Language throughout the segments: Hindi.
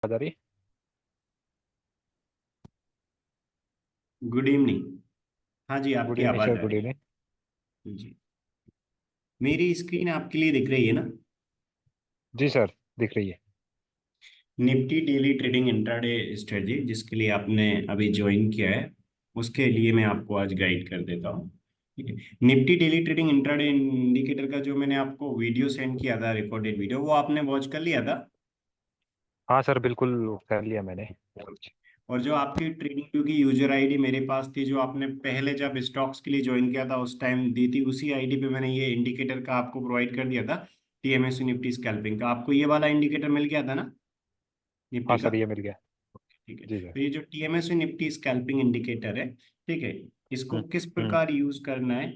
आजारी। Good evening. हाँ जी, गुड आपकी इवनिंग आवाज़ सर, आ गुड रही इवनिंग। है जी। मेरी स्क्रीन आपके लिए दिख रही है ना? जी सर, दिख रही है। Nifty daily trading intraday strategy जिसके लिए आपने अभी ज्वाइन किया है, उसके लिए मैं आपको आज गाइड कर देता हूँ। ठीक है। Nifty daily trading intraday indicator का जो मैंने आपको वीडियो सेंड किया था, रिकॉर्डेड वीडियो, वो आपने वॉच कर लिया था? हाँ सर, बिल्कुल कर लिया मैंने। और जो आपकी ट्रेडिंग व्यू की यूजर आईडी मेरे पास थी, जो आपने पहले जब स्टॉक्स के लिए ज्वाइन किया था उस टाइम दी थी, उसी आईडी पे मैंने ये इंडिकेटर का आपको प्रोवाइड कर दिया था। टीएमएस निफ्टी स्कैल्पिंग का आपको ये वाला इंडिकेटर मिल गया था ना, हाँ निफ्टी का? सर, ये मिल गया। ठीक है। जी सर। तो ये जो टीएमएस निफ्टी स्कैल्पिंग इंडिकेटर है, ठीक है, इसको हम्म। किस हम्म। प्रकार यूज करना है,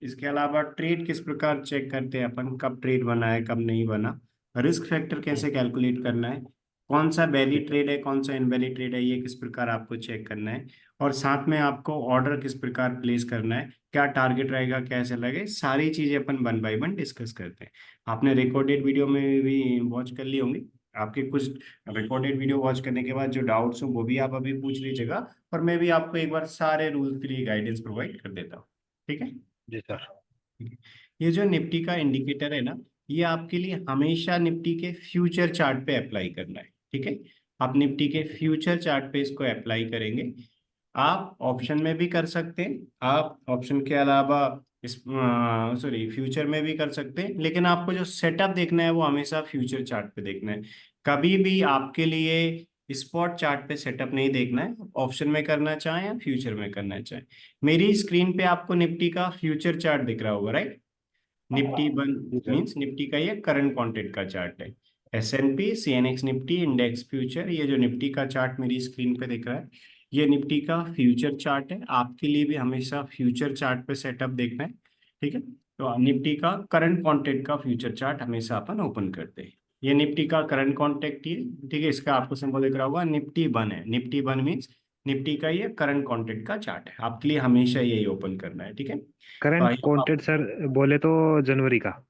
इसके अलावा ट्रेड किस प्रकार चेक करते हैं अपन, कब ट्रेड बना है कब नहीं बना, रिस्क फैक्टर हम्म। कैसे कैलकुलेट करना है, कौन सा वैलिड ठीक है। ट्रेड है कौन सा इनवैलिड ट्रेड है, ये किस प्रकार आपको चेक करना है, और साथ में आपको ऑर्डर किस प्रकार प्लेस करना है, क्या टारगेट रहेगा, कैसे लगे, सारी चीजें अपन वन बाय वन डिस्कस करते हैं। आपने रिकॉर्डेड वीडियो में भी वॉच कर ली होंगी। आपके कुछ रिकॉर्डेड वीडियो वॉच करने के बाद जो डाउट्स हो वो भी आप अभी पूछ लीजिएगा, और मैं भी आपको एक बार सारे रूल्स के लिए गाइडेंस प्रोवाइड कर देता हूँ। ठीक है। जी सर। ठीक है। ये जो निफ्टी का इंडिकेटर है ना, ये आपके लिए हमेशा निफ्टी के फ्यूचर चार्ट पे अप्लाई करना है। ठीक है। आप निफ्टी के फ्यूचर चार्ट पे इसको अप्लाई करेंगे। आप ऑप्शन में भी कर सकते हैं, आप ऑप्शन के अलावा इस सॉरी फ्यूचर में भी कर सकते हैं, लेकिन आपको जो सेटअप देखना है वो हमेशा फ्यूचर चार्ट पे देखना है। कभी भी आपके लिए स्पॉट चार्ट पे सेटअप नहीं देखना है, ऑप्शन में करना चाहें या फ्यूचर में करना चाहें। मेरी स्क्रीन पे आपको निफ्टी का फ्यूचर चार्ट दिख रहा होगा, राइट? निफ्टी वन जी सर। मीन्स निफ्टी का ये करंट कॉन्टेक्ट का चार्ट है। S&P CNX Nifty index future, ये जो निफ्टी का चार्ट मेरी स्क्रीन पे दिख रहा है, ये निफ्टी का फ्यूचर चार्ट है। आपके लिए भी हमेशा फ्यूचर चार्ट पे सेटअप देखना है। ठीक है। तो निफ्टी का करंट कॉन्टेक्ट का फ्यूचर चार्ट हमेशा अपन ओपन करते हैं। ये निफ्टी का करंट कॉन्टेक्ट ही है। ठीक है। इसका आपको सिंबल दिख रहा होगा, निफ्टी वन है। निफ्टी वन मीन्स निफ्टी का ये करंट कॉन्टेक्ट का चार्ट है, आपके लिए हमेशा यही ओपन करना है। ठीक है। तो करंट आई होप आप, कॉन्टेक्ट सर बोले तो जनवरी का।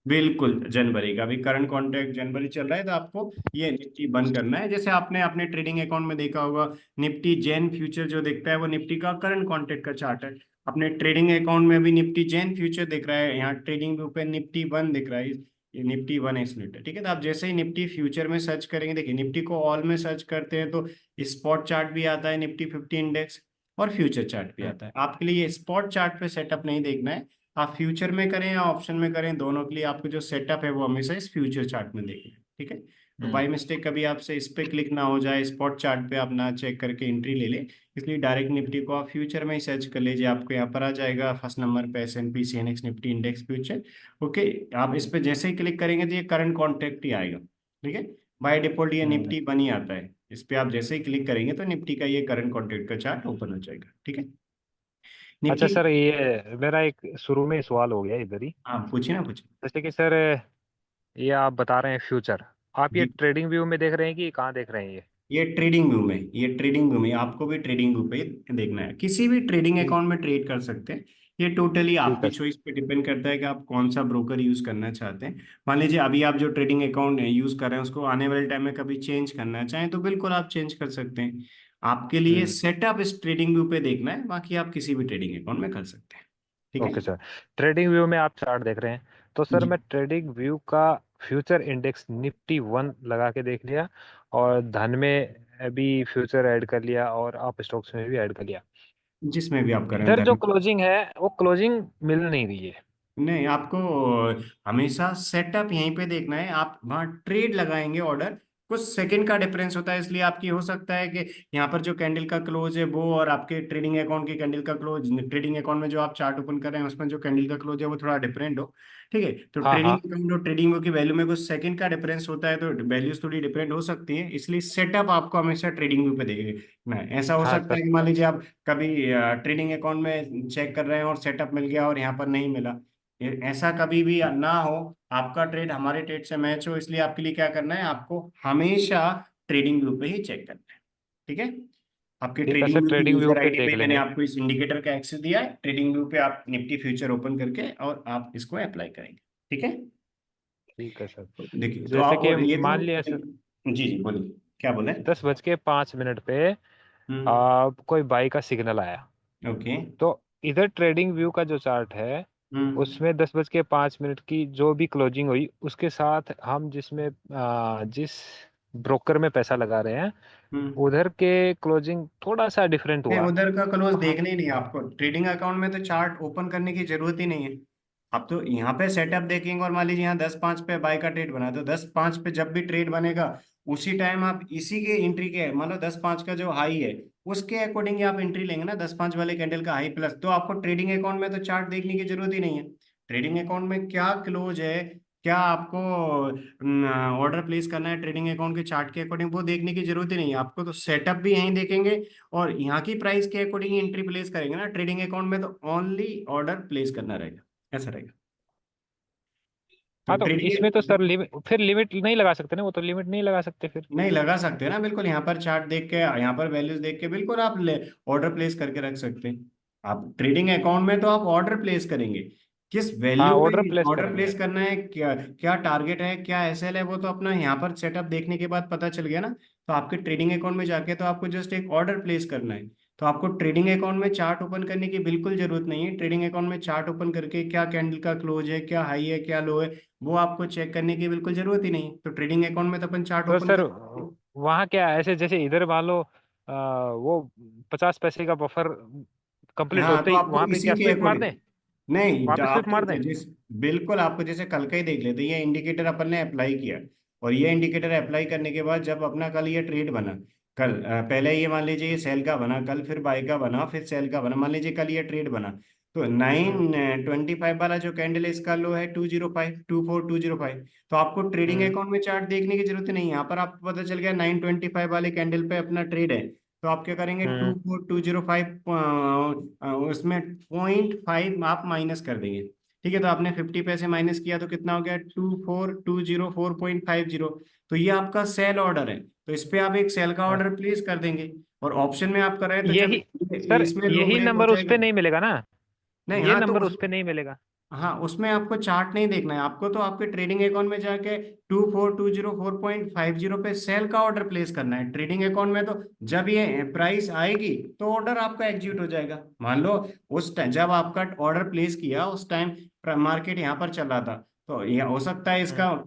बिल्कुल जनवरी का, अभी करंट कॉन्ट्रैक्ट जनवरी चल रहा है, तो आपको ये निफ्टी बंद करना है। जैसे आपने अपने ट्रेडिंग अकाउंट में देखा होगा, निफ्टी जेन फ्यूचर जो दिखता है वो निफ्टी का करंट कॉन्ट्रैक्ट का चार्ट है। अपने ट्रेडिंग अकाउंट में भी निफ्टी जेन फ्यूचर दिख रहा है, यहाँ ट्रेडिंग व्यू पे निफ्टी वन दिख रहा है, ये निफ्टी वन एक्सलेट है। ठीक है। तो आप जैसे ही निफ्टी फ्यूचर में सर्च करेंगे, देखिए निफ्टी को ऑल में सर्च करते हैं तो स्पॉट चार्ट भी आता है, निफ्टी 50 इंडेक्स, और फ्यूचर चार्ट भी हम्म। आता है। आपके लिए ये स्पॉट चार्ट पे सेटअप नहीं देखना है, आप फ्यूचर में करें या ऑप्शन में करें, दोनों के लिए आपको जो सेटअप है वो हमेशा इस फ्यूचर चार्ट में देखना है। ठीक है। तो हम्म। बाय मिस्टेक कभी आपसे इस पे क्लिक ना हो जाए, स्पॉट चार्ट पे आप ना चेक करके एंट्री ले ले, इसलिए डायरेक्ट निफ्टी को आप फ्यूचर में ही सर्च कर लीजिए। आपको यहाँ पर आ जाएगा फर्स्ट नंबर पे S&P CNX Nifty index future. Okay. आप इस पे जैसे ही क्लिक करेंगे तो ये करंट कॉन्ट्रैक्ट ही आएगा। ठीक है। बाय डिफॉल्ट ये हम्म। निफ्टी बन ही आता है, इस पे आप जैसे ही क्लिक करेंगे तो निफ्टी का ये करंट कॉन्ट्रैक्ट का चार्ट ओपन हो जाएगा। ठीक है। अच्छा निफ्टी, सर, ये मेरा एक शुरू में ही सवाल हो गया इधर ही। हाँ पूछिए ना, पूछिए। जैसे कि सर, ये आप बता रहे हैं फ्यूचर, आप ये जी, ट्रेडिंग व्यू में देख रहे हैं कि कहाँ देख रहे हैं ये? ये ट्रेडिंग व्यू में, ये ट्रेडिंग व्यू में आपको भी ट्रेडिंग व्यू पे देखना है। किसी भी ट्रेडिंग ठीक। अकाउंट में ट्रेड कर सकते हैं। ये टोटली ठीक आपकी है। चॉइस पे डिपेंड करता है कि आप कौन सा ब्रोकर यूज करना चाहते हैं। मान लीजिए अभी आप जो ट्रेडिंग अकाउंट यूज कर रहे हैं उसको आने वाले टाइम में कभी चेंज करना चाहें तो बिल्कुल आप चेंज कर सकते हैं। आपके लिए हम्म। सेटअप इस ट्रेडिंग व्यू पे देखना है, बाकी आप किसी भी ट्रेडिंग अकाउंट में कर सकते हैं। ठीक है। Okay sir. ट्रेडिंग व्यू में आप चार्ट देख रहे हैं, तो सर जी, मैं ट्रेडिंग व्यू का फ्यूचर इंडेक्स निफ्टी वन लगा के देख लिया, और धन में भी फ्यूचर ऐड कर लिया, और आप स्टॉक्स में भी ऐड कर लिया। जिसमें भी आप कर रहे हैं इधर जो धन। क्लोजिंग है वो क्लोजिंग मिल नहीं रही है। नहीं, आपको हमेशा सेटअप यहीं पे देखना है। आप वहाँ ट्रेड लगाएंगे, ऑर्डर कुछ सेकंड का डिफरेंस होता है, इसलिए आपकी हो सकता है कि यहाँ पर जो कैंडल का क्लोज है वो, और आपके ट्रेडिंग अकाउंट की कैंडल का क्लोज, ट्रेडिंग अकाउंट में जो आप चार्ट ओपन कर रहे हैं उसमें जो कैंडल का क्लोज है वो थोड़ा डिफरेंट हो। ठीक है। तो हाँ ट्रेडिंग हाँ। अकाउंट और ट्रेडिंग की वैल्यू में कुछ सेकंड का डिफरेंस होता है, तो वैल्यूज थोड़ी डिफरेंट हो सकती है, इसलिए सेटअप आपको हमेशा ट्रेडिंग व्यू पे देखना है। ऐसा हो हाँ सकता है सर। कि मान लीजिए आप कभी ट्रेडिंग अकाउंट में चेक कर रहे हैं और सेटअप मिल गया और यहाँ पर नहीं मिला, ऐसा कभी भी ना हो। आपका ट्रेड हमारे ट्रेड से मैच हो, इसलिए आपके लिए क्या करना है, आपको हमेशा ट्रेडिंग व्यू पे ही चेक करना है। ठीक है। आपके ठीक है ट्रेडिंग सर, व्यू की ट्रेडिंग व्यू यूजर पे आईडी देख पे मैंने लेंगे। आपको इस इंडिकेटर का एक्सेस दिया है। ट्रेडिंग व्यू पे आप निफ्टी फ्यूचर ओपन करके और आप इसको अप्लाई करेंगे। ठीक है। ठीक है सर। देखिए तो जैसे आप, कि और ये तो, मान लिया सर। जी जी बोलिए। क्या बोले? 10:05 पे हम्म। कोई बाई का सिग्नल आया। ओके। तो इधर ट्रेडिंग व्यू का जो चार्ट है हम्म। उसमें 10:05 की जो भी क्लोजिंग हुई उसके साथ हम जिसमें जिस ब्रोकर में पैसा लगा रहे हैं हम्म। उधर के क्लोजिंग थोड़ा सा डिफरेंट नहीं, हुआ। उधर का क्लोज तो हम देखना ही नहीं है आपको। ट्रेडिंग अकाउंट में तो चार्ट ओपन करने की जरूरत ही नहीं है। आप तो यहाँ पे सेटअप देखेंगे और मान लीजिए यहाँ 10-5 पे बाय का ट्रेड बना, तो 10-5 पे जब भी ट्रेड बनेगा उसी टाइम आप इसी के एंट्री के, मान लो 10-5 का जो हाई है उसके अकॉर्डिंग ही आप एंट्री लेंगे ना, 10-5 वाले कैंडल का हाई प्लस, तो आपको ट्रेडिंग अकाउंट में तो चार्ट देखने की जरूरत ही नहीं है। ट्रेडिंग अकाउंट में क्या क्लोज है, क्या आपको ऑर्डर प्लेस करना है ट्रेडिंग अकाउंट के चार्ट के अकॉर्डिंग, वो देखने की जरूरत ही नहीं है आपको। तो सेटअप भी यहीं देखेंगे और यहाँ की प्राइस के अकॉर्डिंग एंट्री प्लेस करेंगे ना ट्रेडिंग अकाउंट में, तो ओनली ऑर्डर प्लेस करना रहेगा, ऐसा रहेगा। तो हाँ तो इसमें तो ट्रेडिंग सर लिमिट, फिर लिमिट नहीं लगा सकते ना, वो तो लिमिट नहीं लगा सकते फिर। नहीं लगा सकते ना, बिल्कुल यहाँ पर चार्ट देख के, यहाँ पर वैल्यूज देख के बिल्कुल आप ऑर्डर प्लेस करके रख सकते हैं। आप ट्रेडिंग अकाउंट में तो आप ऑर्डर प्लेस करेंगे, किस हाँ वैल्यू ऑर्डर पे प्लेस ऑर्डर करेंगे। प्लेस करना है, क्या क्या टारगेट है, क्या एसएल है, वो तो अपना यहाँ पर सेटअप देखने के बाद पता चल गया ना। तो आपके ट्रेडिंग अकाउंट में जाके तो आपको जस्ट एक ऑर्डर प्लेस करना है। तो आपको ट्रेडिंग अकाउंट में चार्ट ओपन करने की बिल्कुल जरूरत नहीं है। ट्रेडिंग अकाउंट में चार्ट ओपन करके क्या कैंडल का क्लोज है, क्या हाई है, क्या लो है, वो आपको चेक करने की बिल्कुल जरूरत ही नहीं। तो ट्रेडिंग अकाउंट में तो अपन चार्ट तो ओपन सर कर। वहाँ क्या ऐसे जैसे इधर मान लो वो 50 पैसे का बफर कंप्लीट हाँ, होते तो ही आपको वहाँ पे इसी क्या के स्विप मार अकॉर्डिंग, दें? नहीं वहाँ जो पे स्विप मार आपको दें? जिस, बिल्कुल आपको जैसे कल का ही देख लेते हैं, ये इंडिकेटर अपन ने अप्लाई किया और ये इंडिकेटर अप्लाई करने के बाद जब अपना कल ये ट्रेड बना, कल पहले ये मान लीजिए ये सेल का बना, कल फिर बाय का बना, फिर सेल का बना, मान लीजिए कल ये ट्रेड बना, तो हम्म 925 वाला जो कैंडल है इसका लो है 205, 24205। तो आपको ट्रेडिंग हम्म अकाउंट में चार्ट देखने की जरूरत नहीं है, यहाँ पर आपको पता चल गया 925 वाले कैंडल पे अपना ट्रेड है। तो आप क्या करेंगे, हम्म 24205 उसमें 0.5 आप माइनस कर देंगे। ठीक है, तो आपने 50 पैसे माइनस किया तो कितना हो गया, 24204.50। तो ये आपका सेल ऑर्डर है, तो इस पे आप एक सेल का हाँ। ऑर्डर प्लेस कर देंगे। और ऑप्शन में आप कर रहे हैं तो जब यही सर इसमें लो यही ब्रेक हो नंबर उस पे जाएगा। नहीं मिलेगा ना? नहीं, ये हाँ तो नंबर उस, उस पे नहीं मिलेगा। हाँ उसमें आपको चार्ट नहीं देखना है, आपको तो आपके ट्रेडिंग अकाउंट में जाके 24204.50 पे सेल का ऑर्डर प्लेस करना है ट्रेडिंग अकाउंट में। तो जब ये प्राइस आएगी तो ऑर्डर आपका एग्जीक्यूट हो जाएगा। मान लो उस टाइम जब आपका ऑर्डर प्लेस किया उस टाइम मार्केट यहाँ पर चल रहा था, तो ये हो सकता है हम्म इसका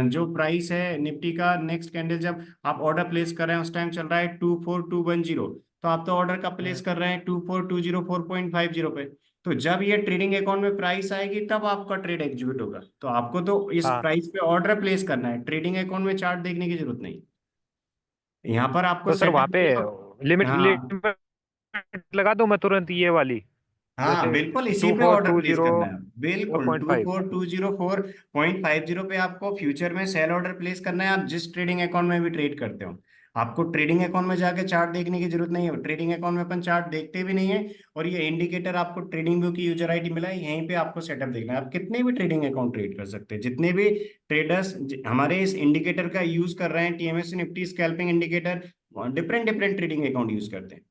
जो प्राइस है निफ्टी का नेक्स्ट कैंडल जब आप ऑर्डर प्लेस कर रहे हैं उस टाइम चल रहा है 24210, तो आप तो ऑर्डर का प्लेस हम्म कर रहे हैं 24204.50 पे। तो जब ये ट्रेडिंग अकाउंट में प्राइस आएगी तब आपका ट्रेड एग्जीक्यूट होगा। तो आपको तो इस हाँ। प्राइस पे ऑर्डर प्लेस करना है, ट्रेडिंग अकाउंट में चार्ट देखने की जरूरत नहीं। यहाँ पर आपको तो सर वहाँ सेटअप पे किया। लिमिट हाँ, लिमिट लगा दूं मैं तुरंत ये वाली, हाँ जैसे बिल्कुल इसी टू पे four order to place zero करना है, फोर बिल्कुल point two five four two zero four point five zero पे आपको फ्यूचर में सेल ऑर्डर प्लेस करना है। आप जिस ट्रेडिंग अकाउंट में भी ट्रेड करते हो, आपको ट्रेडिंग अकाउंट में जाके चार्ट देखने की जरूरत नहीं है। ट्रेडिंग अकाउंट में अपन चार्ट देखते भी नहीं है। और ये इंडिकेटर आपको ट्रेडिंग व्यू की यूजर आईडी मिला है, यहीं पे आपको सेटअप देखना है। आप कितने भी ट्रेडिंग अकाउंट ट्रेड कर सकते हैं, जितने भी ट्रेडर्स हमारे इस इंडिकेटर का यूज कर रहे हैं, TMS Nifty scalping indicator, different different trading account use करते हैं।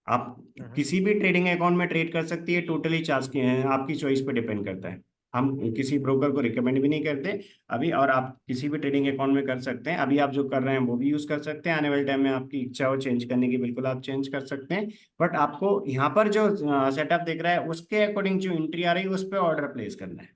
आप हम्म। किसी भी ट्रेडिंग अकाउंट में ट्रेड कर सकती है, टोटली चार्ज की है, आपकी चॉइस पे डिपेंड करता है। हम किसी ब्रोकर को रिकमेंड भी नहीं करते अभी, और आप किसी भी ट्रेडिंग अकाउंट में कर सकते हैं। अभी आप जो कर रहे हैं वो भी यूज कर सकते हैं, आने वाले टाइम में आपकी इच्छा हो चेंज करने की बिल्कुल आप चेंज कर सकते हैं। बट आपको यहाँ पर जो सेटअप दिख रहा है उसके अकॉर्डिंग जो एंट्री आ रही है उस पर ऑर्डर प्लेस करना है।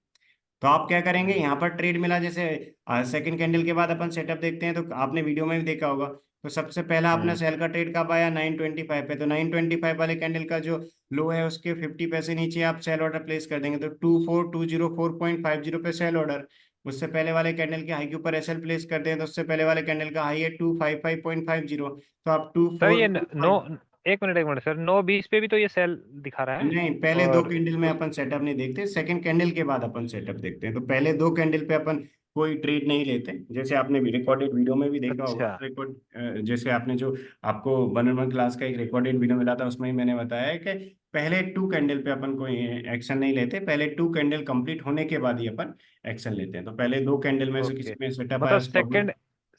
तो आप क्या करेंगे, हम्म यहाँ पर ट्रेड मिला, जैसे सेकंड कैंडल के बाद अपन सेटअप देखते हैं, तो आपने वीडियो में भी देखा होगा। तो सबसे पहला अपना हम्म सेल का ट्रेड कब आया, 925 पे। तो 925 वाले कैंडल का जो लो है उसके 50 पैसे नीचे आप सेल ऑर्डर प्लेस कर देंगे, तो 24204.50 पे सेल ऑर्डर। उससे पहले वाले कैंडल के हाई के ऊपर एसएल प्लेस कर दें, तो उससे पहले वाले कैंडल का हाई है 255.50, तो आप टू सर फोर ये टू नो, फाइव एक मिनट सर, 9:20 पे भी तो ये सेल दिखा रहा है। नहीं, पहले दो और कैंडल में उस अपन सेटअप नहीं देखते, सेकंड कैंडल के बाद अपन सेटअप देखते हैं। तो पहले दो कैंडल पे अपन कोई ट्रेड नहीं लेते, जैसे आपने रिकॉर्डेड वीडियो में भी देखा होगा। अच्छा। रिकॉर्ड जैसे आपने जो आपको बनरमन क्लास का एक रिकॉर्डेड वीडियो मिला था उसमें ही मैंने बताया है कि पहले टू कैंडल पे अपन कोई एक्शन नहीं लेते, पहले टू कैंडल कंप्लीट होने के बाद ही अपन एक्शन लेते हैं। तो पहले दो कैंडल में से ओके, किसी में सेटअप आया मतलब उसको अपन, सेकंड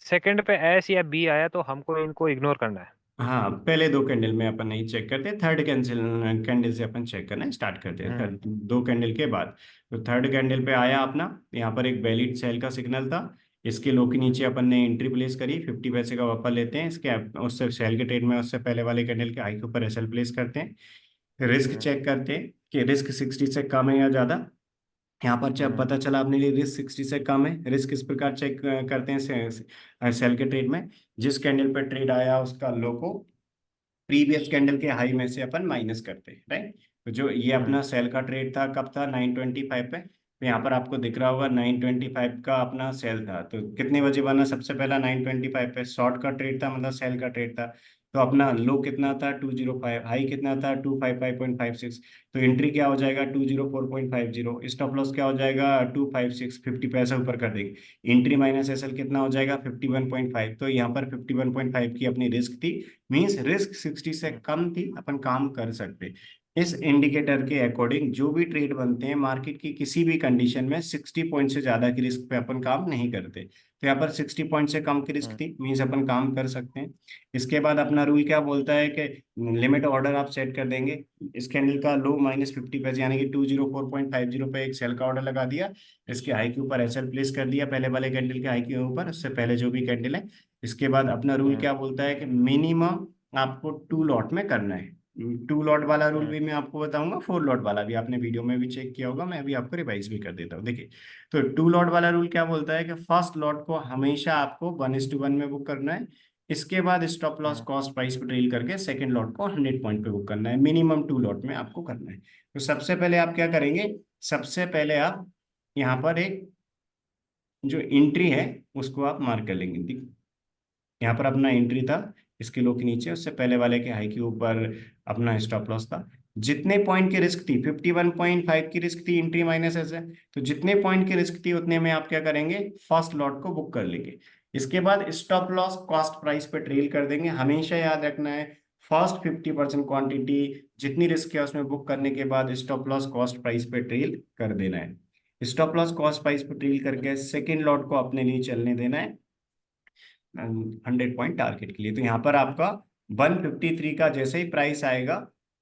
सेकंड पे एस या बी आया तो हमको इनको इग्नोर करना है। हाँ पहले दो कैंडल में अपन नहीं चेक करते, थर्ड कैंसिल कैंडल से अपन चेक करना स्टार्ट करते हैं, हम्म थर्ड दो कैंडल के बाद। तो थर्ड कैंडल पे आया अपना, यहाँ पर एक वैलिड सेल का सिग्नल था, इसके लो के नीचे अपन ने एंट्री प्लेस करी, 50 पैसे का बफर लेते हैं इसके, उससे सेल के ट्रेड में उससे पहले वाले कैंडल के हाई के ऊपर एसएल प्लेस करते हैं, रिस्क हम्म। चेक करते हैं कि रिस्क 60 से कम है या ज़्यादा। यहाँ पर जब हम्म। पता चला अपने लिए रिस्क 60 से कम है, रिस्क इस प्रकार चेक करते हैं सेल के ट्रेड में, जिस कैंडल पर ट्रेड आया उसका लो को प्रीवियस कैंडल के हाई में से अपन माइनस करते हैं, राइट। तो जो ये हम्म। अपना सेल का ट्रेड था कब था, 925 पे। तो यहाँ पर आपको दिख रहा होगा 925 का अपना सेल था, तो कितने बजे बना, सबसे पहला 925 पे शॉर्ट का ट्रेड था, मतलब सेल का ट्रेड था। तो अपना लो कितना था 205, हाई कितना था 255.56। तो एंट्री क्या हो जाएगा 204.50, स्टॉप लॉस क्या हो जाएगा 256, 50 पैसा ऊपर कर देंगे। एंट्री माइनस एसएल कितना हो जाएगा 51.5। तो यहाँ पर 51.5 की अपनी रिस्क थी, मींस रिस्क 60 से हम्म। कम थी, अपन काम कर सकते। इस इंडिकेटर के अकॉर्डिंग जो भी ट्रेड बनते हैं मार्केट की किसी भी कंडीशन में 60 पॉइंट से ज्यादा की रिस्क पे अपन काम नहीं करते। तो यहाँ पर 60 पॉइंट से कम की रिस्क हम्म। थी, मींस अपन काम कर सकते हैं। इसके बाद अपना रूल क्या बोलता है कि लिमिट ऑर्डर आप सेट कर देंगे, इस कैंडल का लो -50 पैसे यानी कि 204.50 पे एक सेल का ऑर्डर लगा दिया, इसके हाई के ऊपर एसएल प्लेस कर दिया पहले वाले कैंडल के हाई के ऊपर, उससे पहले जो भी कैंडल है। इसके बाद अपना रूल हम्म। क्या बोलता है कि मिनिमम आपको 2 लॉट में करना है। 2 लॉट वाला रूल हम्म। भी मैं आपको बताऊंगा, 4 लॉट वाला भी आपने वीडियो में भी चेक किया होगा, मैं अभी आपको रिवाइज भी कर देता हूँ, देखिए। तो 2 लॉट वाला रूल क्या बोलता है कि फर्स्ट लॉट को हमेशा आपको 1:1 में बुक करना है। इसके बाद स्टॉप लॉस हम्म। कॉस्ट प्राइस पे ड्रिल करके सेकंड लॉट को 100 पॉइंट पे बुक करना है, मिनिमम 2 लॉट में आपको करना है। तो सबसे पहले आप क्या करेंगे, सबसे पहले आप यहाँ पर एक जो एंट्री है उसको आप मार्क कर लेंगे। यहाँ पर अपना एंट्री था इसके लो के नीचे, उससे पहले वाले के हाई के ऊपर अपना स्टॉप लॉस था। जितने पॉइंट की रिस्क थी 51.5 की रिस्क थी, एंट्री माइनस ऐसे, तो जितने पॉइंट की रिस्क थी उतने में आप क्या करेंगे, फर्स्ट लॉट को बुक कर लेंगे। इसके बाद स्टॉप लॉस कॉस्ट प्राइस पे ट्रेल कर देंगे। हमेशा याद रखना है फर्स्ट 50% क्वांटिटी जितनी रिस्क है उसमें बुक करने के बाद स्टॉप लॉस कॉस्ट प्राइस पे ट्रेल कर देना है। स्टॉप लॉस कॉस्ट प्राइस पे ट्रेल करके सेकेंड लॉट को अपने लिए चलने देना है 100 पॉइंट टारगेट के लिए। तो यहाँ पर आपका 153 का जैसे ही प्राइस आएगा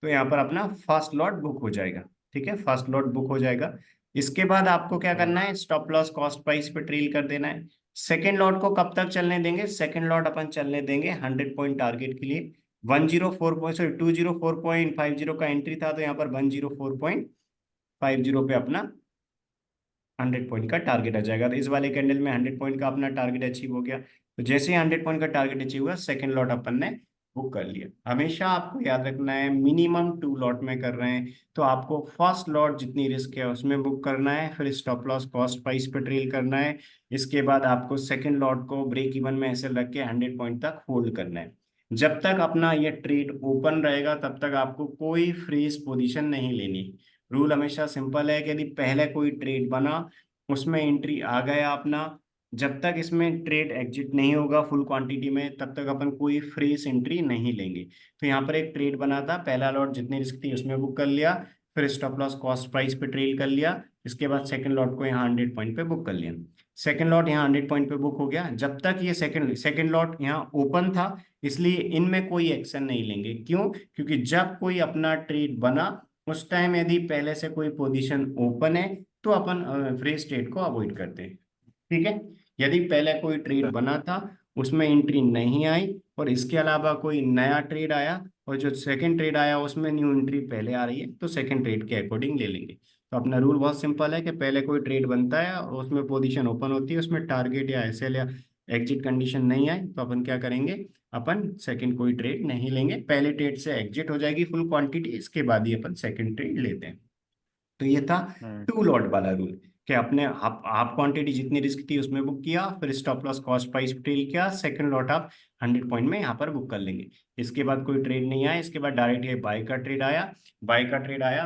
तो यहाँ पर अपना फर्स्ट लॉट बुक हो जाएगा, ठीक है, फर्स्ट लॉट बुक हो जाएगा। इसके बाद आपको क्या हम्म। करना है, स्टॉप लॉस कॉस्ट प्राइस पे ट्रेल कर देना है। सेकेंड लॉट को कब तक चलने देंगे, सेकेंड लॉट अपन चलने देंगे 100 पॉइंट टारगेट के लिए। 104 पॉइंट सॉरी 204.50 का एंट्री था, तो यहाँ पर 104.50 पे अपना 100 पॉइंट का टारगेट आ जाएगा। तो इस वाले कैंडल में 100 पॉइंट का अपना टारगेट अचीव हो गया। तो जैसे ही 100 पॉइंट का टारगेट अचीव हुआ सेकेंड लॉट अपन ने बुक कर लिया। हमेशा आपको याद रखना है मिनिमम 2 लॉट में कर रहे हैं, तो आपको फर्स्ट लॉट जितनी रिस्क है उसमें बुक करना है, फिर स्टॉप लॉस कॉस्ट प्राइस पे ट्रेल करना है। इसके बाद आपको सेकेंड लॉट को ब्रेक इवन में ऐसे रख के 100 पॉइंट तक होल्ड करना है। जब तक अपना ये ट्रेड ओपन रहेगा तब तक आपको कोई फ्रीज पोजीशन नहीं लेनी। रूल हमेशा सिंपल है कि यदि पहले कोई ट्रेड बना उसमें एंट्री आ गया अपना, जब तक इसमें ट्रेड एग्जिट नहीं होगा फुल क्वांटिटी में तब तक अपन कोई फ्रेश एंट्री नहीं लेंगे। तो यहाँ पर एक ट्रेड बना था, पहला लॉट जितनी रिस्क थी उसमें बुक कर लिया, फिर स्टॉप लॉस कॉस्ट प्राइस पे ट्रेल कर लिया। इसके बाद सेकंड लॉट को यहाँ 100 पॉइंट पे बुक कर लिया। सेकंड लॉट यहाँ 100 पॉइंट पे बुक हो गया। जब तक ये सेकंड लॉट यहाँ ओपन था इसलिए इनमें कोई एक्शन नहीं लेंगे। क्यों, क्योंकि जब कोई अपना ट्रेड बना उस टाइम यदि पहले से कोई पोजीशन ओपन है तो अपन फ्रेश ट्रेड को अवॉइड करते हैं, ठीक है। यदि पहले कोई ट्रेड अच्छा। बना था उसमें एंट्री नहीं आई और इसके अलावा कोई नया ट्रेड आया और जो सेकंड ट्रेड आया उसमें न्यू एंट्री पहले आ रही है तो सेकंड ट्रेड के अकॉर्डिंग ले लेंगे। तो अपना रूल बहुत सिंपल है कि पहले कोई ट्रेड बनता है और उसमें पोजीशन ओपन होती है, उसमें टारगेट या एसएल या एग्जिट कंडीशन नहीं आए तो अपन क्या करेंगे, अपन सेकंड कोई ट्रेड नहीं लेंगे। पहले ट्रेड से एग्जिट हो जाएगी फुल क्वांटिटी, इसके बाद ही अपन सेकंड ट्रेड लेते हैं। तो ये था हम्म। 2 लॉट वाला रूल कि आपने हाफ क्वांटिटी जितनी रिस्क थी उसमें बुक किया, फिर stop loss cost price trail किया, सेकंड लॉट आप 100 पॉइंट में यहाँ पर बुक कर लेंगे। इसके बाद कोई ट्रेड नहीं आया, इसके बाद डायरेक्ट ये बाय का ट्रेड आया। बाय का ट्रेड आया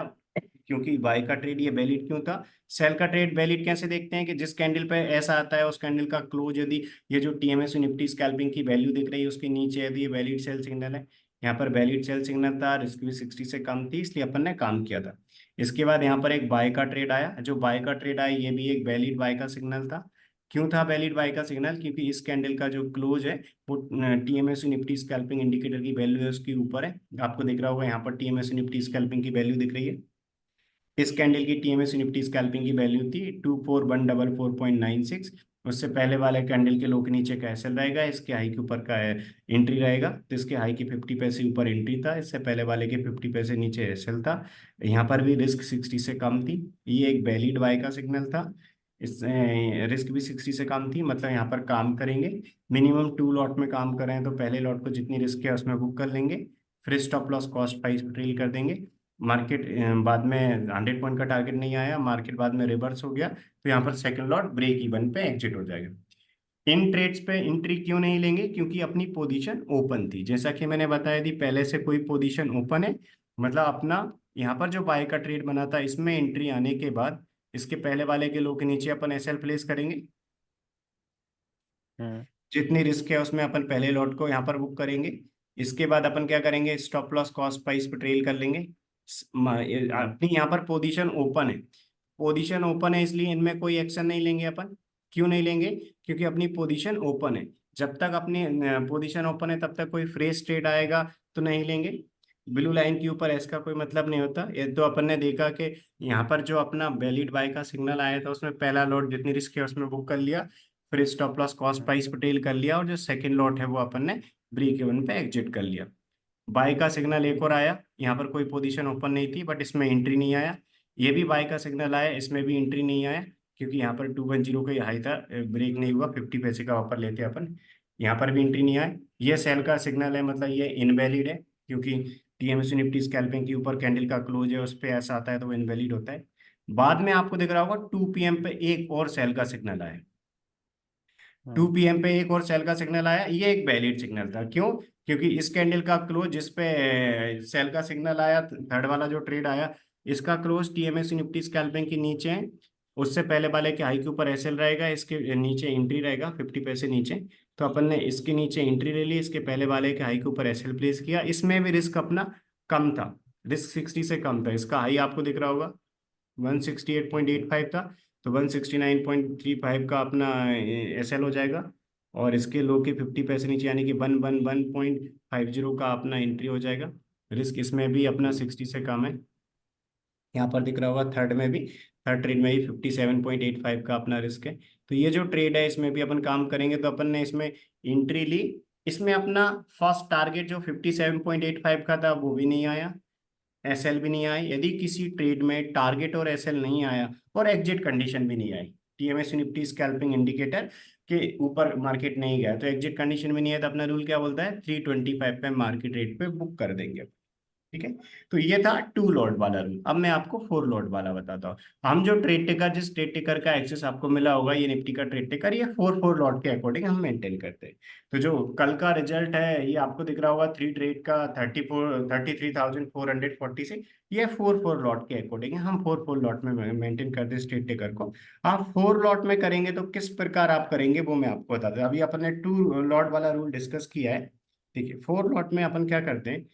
क्योंकि बाय का ट्रेड ये वैलिड क्यों था, सेल का ट्रेड वैलिड कैसे देखते हैं कि जिस कैंडल पे ऐसा आता है उस कैंडल का क्लोज यदि ये जो टीएमएस निफ्टी स्कैल्पिंग की वैल्यू दिख रही है उसके नीचे यदि ये वैलिड सेल सिग्नल है, यहाँ पर वैलिड सेल सिग्नल था, रिस्क भी 60 से कम थी इसलिए अपन ने काम किया था। इसके बाद यहाँ पर एक बाय का ट्रेड आया, जो बाय का ट्रेड आया ये भी एक वैलिड बाय का सिग्नल था। क्यों था वैलिड बाय का सिग्नल, क्योंकि इस कैंडल का जो क्लोज है वो टीएमएस निफ्टी स्कैल्पिंग इंडिकेटर की वैल्यू है उसके ऊपर है। आपको दिख रहा होगा यहाँ पर टीएमएस निफ्टी स्कैल्पिंग की वैल्यू दिख रही है। इस कैंडल की टीएमएस निफ्टी स्कैल्पिंग की वैल्यू थी 24144.96, उससे पहले वाले कैंडल के लो के नीचे का एसएल रहेगा, इसके हाई के ऊपर का एंट्री रहेगा। तो इसके हाई के 50 पैसे ऊपर एंट्री था, इससे पहले वाले के 50 पैसे नीचे एसएल था। यहाँ पर भी रिस्क 60 से कम थी, ये एक वैलिड बाय का सिग्नल था। इस रिस्क भी 60 से कम थी, मतलब यहाँ पर काम करेंगे। मिनिमम 2 लॉट में काम कर रहे हैं तो पहले लॉट को जितनी रिस्क है उसमें बुक कर लेंगे, फिर स्टॉप लॉस कॉस्ट प्राइस पे ट्रेल कर देंगे। मार्केट बाद में 100 पॉइंट का टारगेट नहीं आया, मार्केट बाद में रिवर्स हो गया, तो यहाँ पर सेकंड लॉट ब्रेक इवन पे एग्जिट हो जाएगा। इन ट्रेड्स पे एंट्री क्यों नहीं लेंगे? क्योंकि अपनी पोजीशन ओपन थी, जैसा कि मैंने बताया थी, पहले से कोई पोजीशन ओपन है, मतलब अपना यहाँ पर जो बाय का ट्रेड बना था इसमें एंट्री आने के बाद इसके पहले वाले के लो के नीचे अपन एसएल प्लेस करेंगे। हम्म। जितनी रिस्क है उसमें अपन पहले लॉट को यहाँ पर बुक करेंगे। इसके बाद अपन क्या करेंगे, स्टॉप लॉस कॉस्ट प्राइस पे ट्रेल कर लेंगे। हम्म। अपनी यहाँ पर पोजीशन ओपन है, पोजीशन ओपन है इसलिए इनमें कोई एक्शन नहीं लेंगे अपन। क्यों नहीं लेंगे? क्योंकि अपनी पोजीशन ओपन है। जब तक अपनी पोजीशन ओपन है तब तक कोई फ्रेश ट्रेड आएगा तो नहीं लेंगे। ब्लू लाइन के ऊपर इसका कोई मतलब नहीं होता। ये तो अपन ने देखा कि यहाँ पर जो अपना वैलिड बाय का सिग्नल आया था उसमें पहला लॉट जितनी रिस्क है उसमें बुक कर लिया, फिर स्टॉप लॉस कॉस्ट प्राइस पे टेल कर लिया, और जो सेकंड लॉट है वो अपन ने ब्रेक इवन पे एग्जिट कर लिया। बाय का सिग्नल एक और आया, यहाँ पर कोई पोजीशन ओपन नहीं थी बट इसमें एंट्री नहीं आया। ये भी बाय का सिग्नल आया, इसमें भी एंट्री नहीं आया, क्योंकि यहाँ पर 210 का हाई था, ब्रेक नहीं हुआ, 50 पैसे का ऑफर लेते अपन। यहाँ पर भी एंट्री नहीं आया। ये सेल का सिग्नल है, मतलब ये इनवैलिड है, क्योंकि टीएमएसी निफ्टी स्कैल्पिंग के ऊपर कैंडल का क्लोज है उस पर ऐसा आता है तो वो इनवैलिड होता है। बाद में आपको दिख रहा होगा 2 PM पे एक और सेल का सिग्नल आया। To hmm. पीएम पे एक और सेल का सिग्नल आया, ये एक वैलिड सिग्नल था। क्यों? क्योंकि इस कैंडल का क्लोज जिस पे सेल का सिग्नल आया, थर्ड वाला जो ट्रेड आया, इसका क्लोज टीएमएस निफ्टी स्कैल्पिंग के नीचे है। उससे पहले वाले के हाई के ऊपर एसएल रहेगा, इसके नीचे एंट्री रहेगा 50 पैसे नीचे। तो अपन ने इसके नीचे एंट्री ले ली, इसके पहले वाले के हाई के ऊपर एसएल प्लेस किया। इसमें भी रिस्क अपना कम था, रिस्क 60 से कम था। इसका हाई आपको दिख रहा होगा 168.85 था, तो 169.35 का अपना एसएल हो जाएगा। और इसके लो के 50 पैसे नीचे यानी कि 111.50 का अपना एंट्री हो जाएगा। रिस्क इसमें भी अपना 60 से कम है। यहाँ पर दिख रहा होगा थर्ड में भी, थर्ड ट्रेड में ही 57.85 का अपना रिस्क है। तो ये जो ट्रेड है इसमें भी अपन काम करेंगे, तो अपन ने इसमें एंट्री ली। इसमें अपना फर्स्ट टारगेट जो 57.85 का था वो भी नहीं आया, एसएल भी नहीं आई। यदि किसी ट्रेड में टारगेट और एसएल नहीं आया और एग्जिट कंडीशन भी नहीं आई, टीएमएस निफ्टी स्कैल्पिंग इंडिकेटर के ऊपर मार्केट नहीं गया, तो एग्जिट कंडीशन भी नहीं है, तो अपना रूल क्या बोलता है, 325 पे मार्केट रेट पे बुक कर देंगे। ठीक है, तो ये था 2 लॉट वाला रूल। अब मैं आपको 4 लॉट वाला बताता हूँ। हम जो ट्रेड टेकर, जिस ट्रेड टेकर का एक्सेस आपको मिला होगा, ये निफ्टी का ट्रेड टेकर, ये 4 4 लॉट के अकॉर्डिंग हम मेंटेन करते हैं। तो जो कल का रिजल्ट है ये आपको दिख रहा होगा 3 ट्रेड का 33,440 से, ये 4 4 लॉट के अकॉर्डिंग है। हम 4 4 लॉट में मेंटेन करते हैं ट्रेड टेकर को। आप 4 लॉट में करेंगे तो किस प्रकार आप करेंगे वो मैं आपको बताता हूँ। अभी अपन ने 2 लॉट वाला रूल डिस्कस किया है। देखिए 4 लॉट में अपन क्या करते हैं,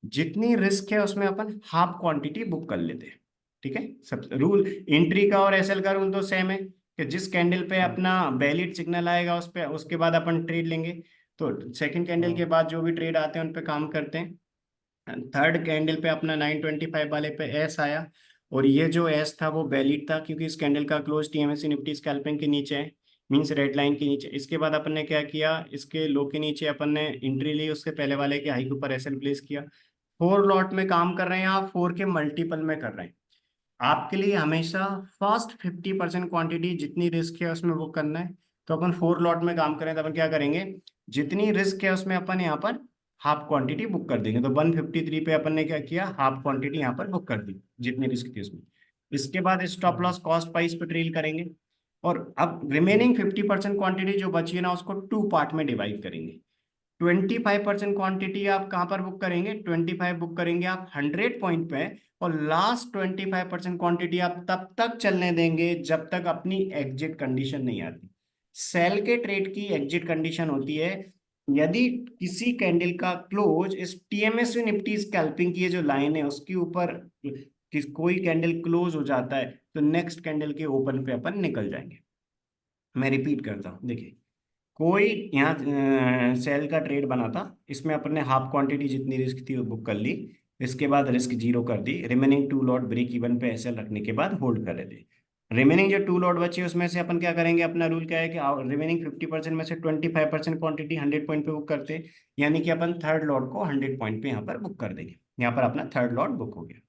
जितनी रिस्क है उसमें अपन हाफ क्वांटिटी बुक कर लेते हैं। ठीक है, सब रूल एंट्री का और एसएल का रूल तो सेम है, कि जिस कैंडल पे हम्म। अपना वैलिड सिग्नल आएगा उस पे, उसके बाद अपन ट्रेड लेंगे। तो सेकंड कैंडल के हम्म। बाद जो भी ट्रेड आते हैं उन पे काम करते हैं। थर्ड कैंडल पे अपना 925 वाले पे एस आया, और ये जो एस था वो वैलिड था, क्योंकि इस कैंडल का क्लोज टीएमएसी निफ्टी स्कैल्पिंग के नीचे है, मींस रेड लाइन के नीचे। इसके बाद अपन ने क्या किया, इसके लो के नीचे अपन ने एंट्री ली, उसके पहले वाले के हाई के ऊपर एसएल प्लेस किया। 4 लॉट में काम कर रहे हैं आप, 4 के मल्टीपल में कर रहे हैं। आपके लिए हमेशा फर्स्ट 50% क्वांटिटी जितनी रिस्क है उसमें बुक करना है। तो अपन 4 लॉट में काम करें तो अपन क्या करेंगे, जितनी रिस्क है उसमें अपन यहाँ पर हाफ क्वांटिटी बुक कर देंगे। तो 153 पे अपन ने क्या किया, हाफ क्वांटिटी यहाँ पर बुक कर दी जितनी रिस्क थी उसमें। इसके बाद स्टॉप हम्म। लॉस कॉस्ट प्राइस पे ट्रेल करेंगे। और अब रिमेनिंग 50% क्वांटिटी जो बची है ना, उसको 2 पार्ट में डिवाइड करेंगे। 25% क्वांटिटी आप कहाँ पर बुक करेंगे, 25 बुक करेंगे आप 100 पॉइंट पे। और लास्ट 25% क्वांटिटी आप तब तक चलने देंगे जब तक अपनी एग्जिट कंडीशन नहीं आती। सेल के ट्रेड की एग्जिट कंडीशन होती है, यदि किसी कैंडल का क्लोज इस टीएमएस निफ्टी स्कैल्पिंग की ये जो लाइन है उसके ऊपर कोई कैंडल क्लोज हो जाता है, तो नेक्स्ट कैंडल के ओपन पे अपन निकल जाएंगे। मैं रिपीट करता हूँ, देखिए कोई यहाँ सेल का ट्रेड बना था, इसमें अपन ने हाफ क्वांटिटी जितनी रिस्क थी वो बुक कर ली। इसके बाद रिस्क जीरो कर दी, रिमेनिंग 2 लॉट ब्रेक इवन पे एसएल रखने के बाद होल्ड कर रहे थे। रिमेनिंग जो 2 लॉट बची है उसमें से अपन क्या करेंगे, अपना रूल क्या है कि रिमेनिंग 50% में से 25% क्वांटिटी 100 पॉइंट पे बुक करते हैं, यानी कि अपन थर्ड लॉट को 100 पॉइंट पे यहाँ पर बुक कर देंगे। यहाँ पर अपना थर्ड लॉट बुक हो गया।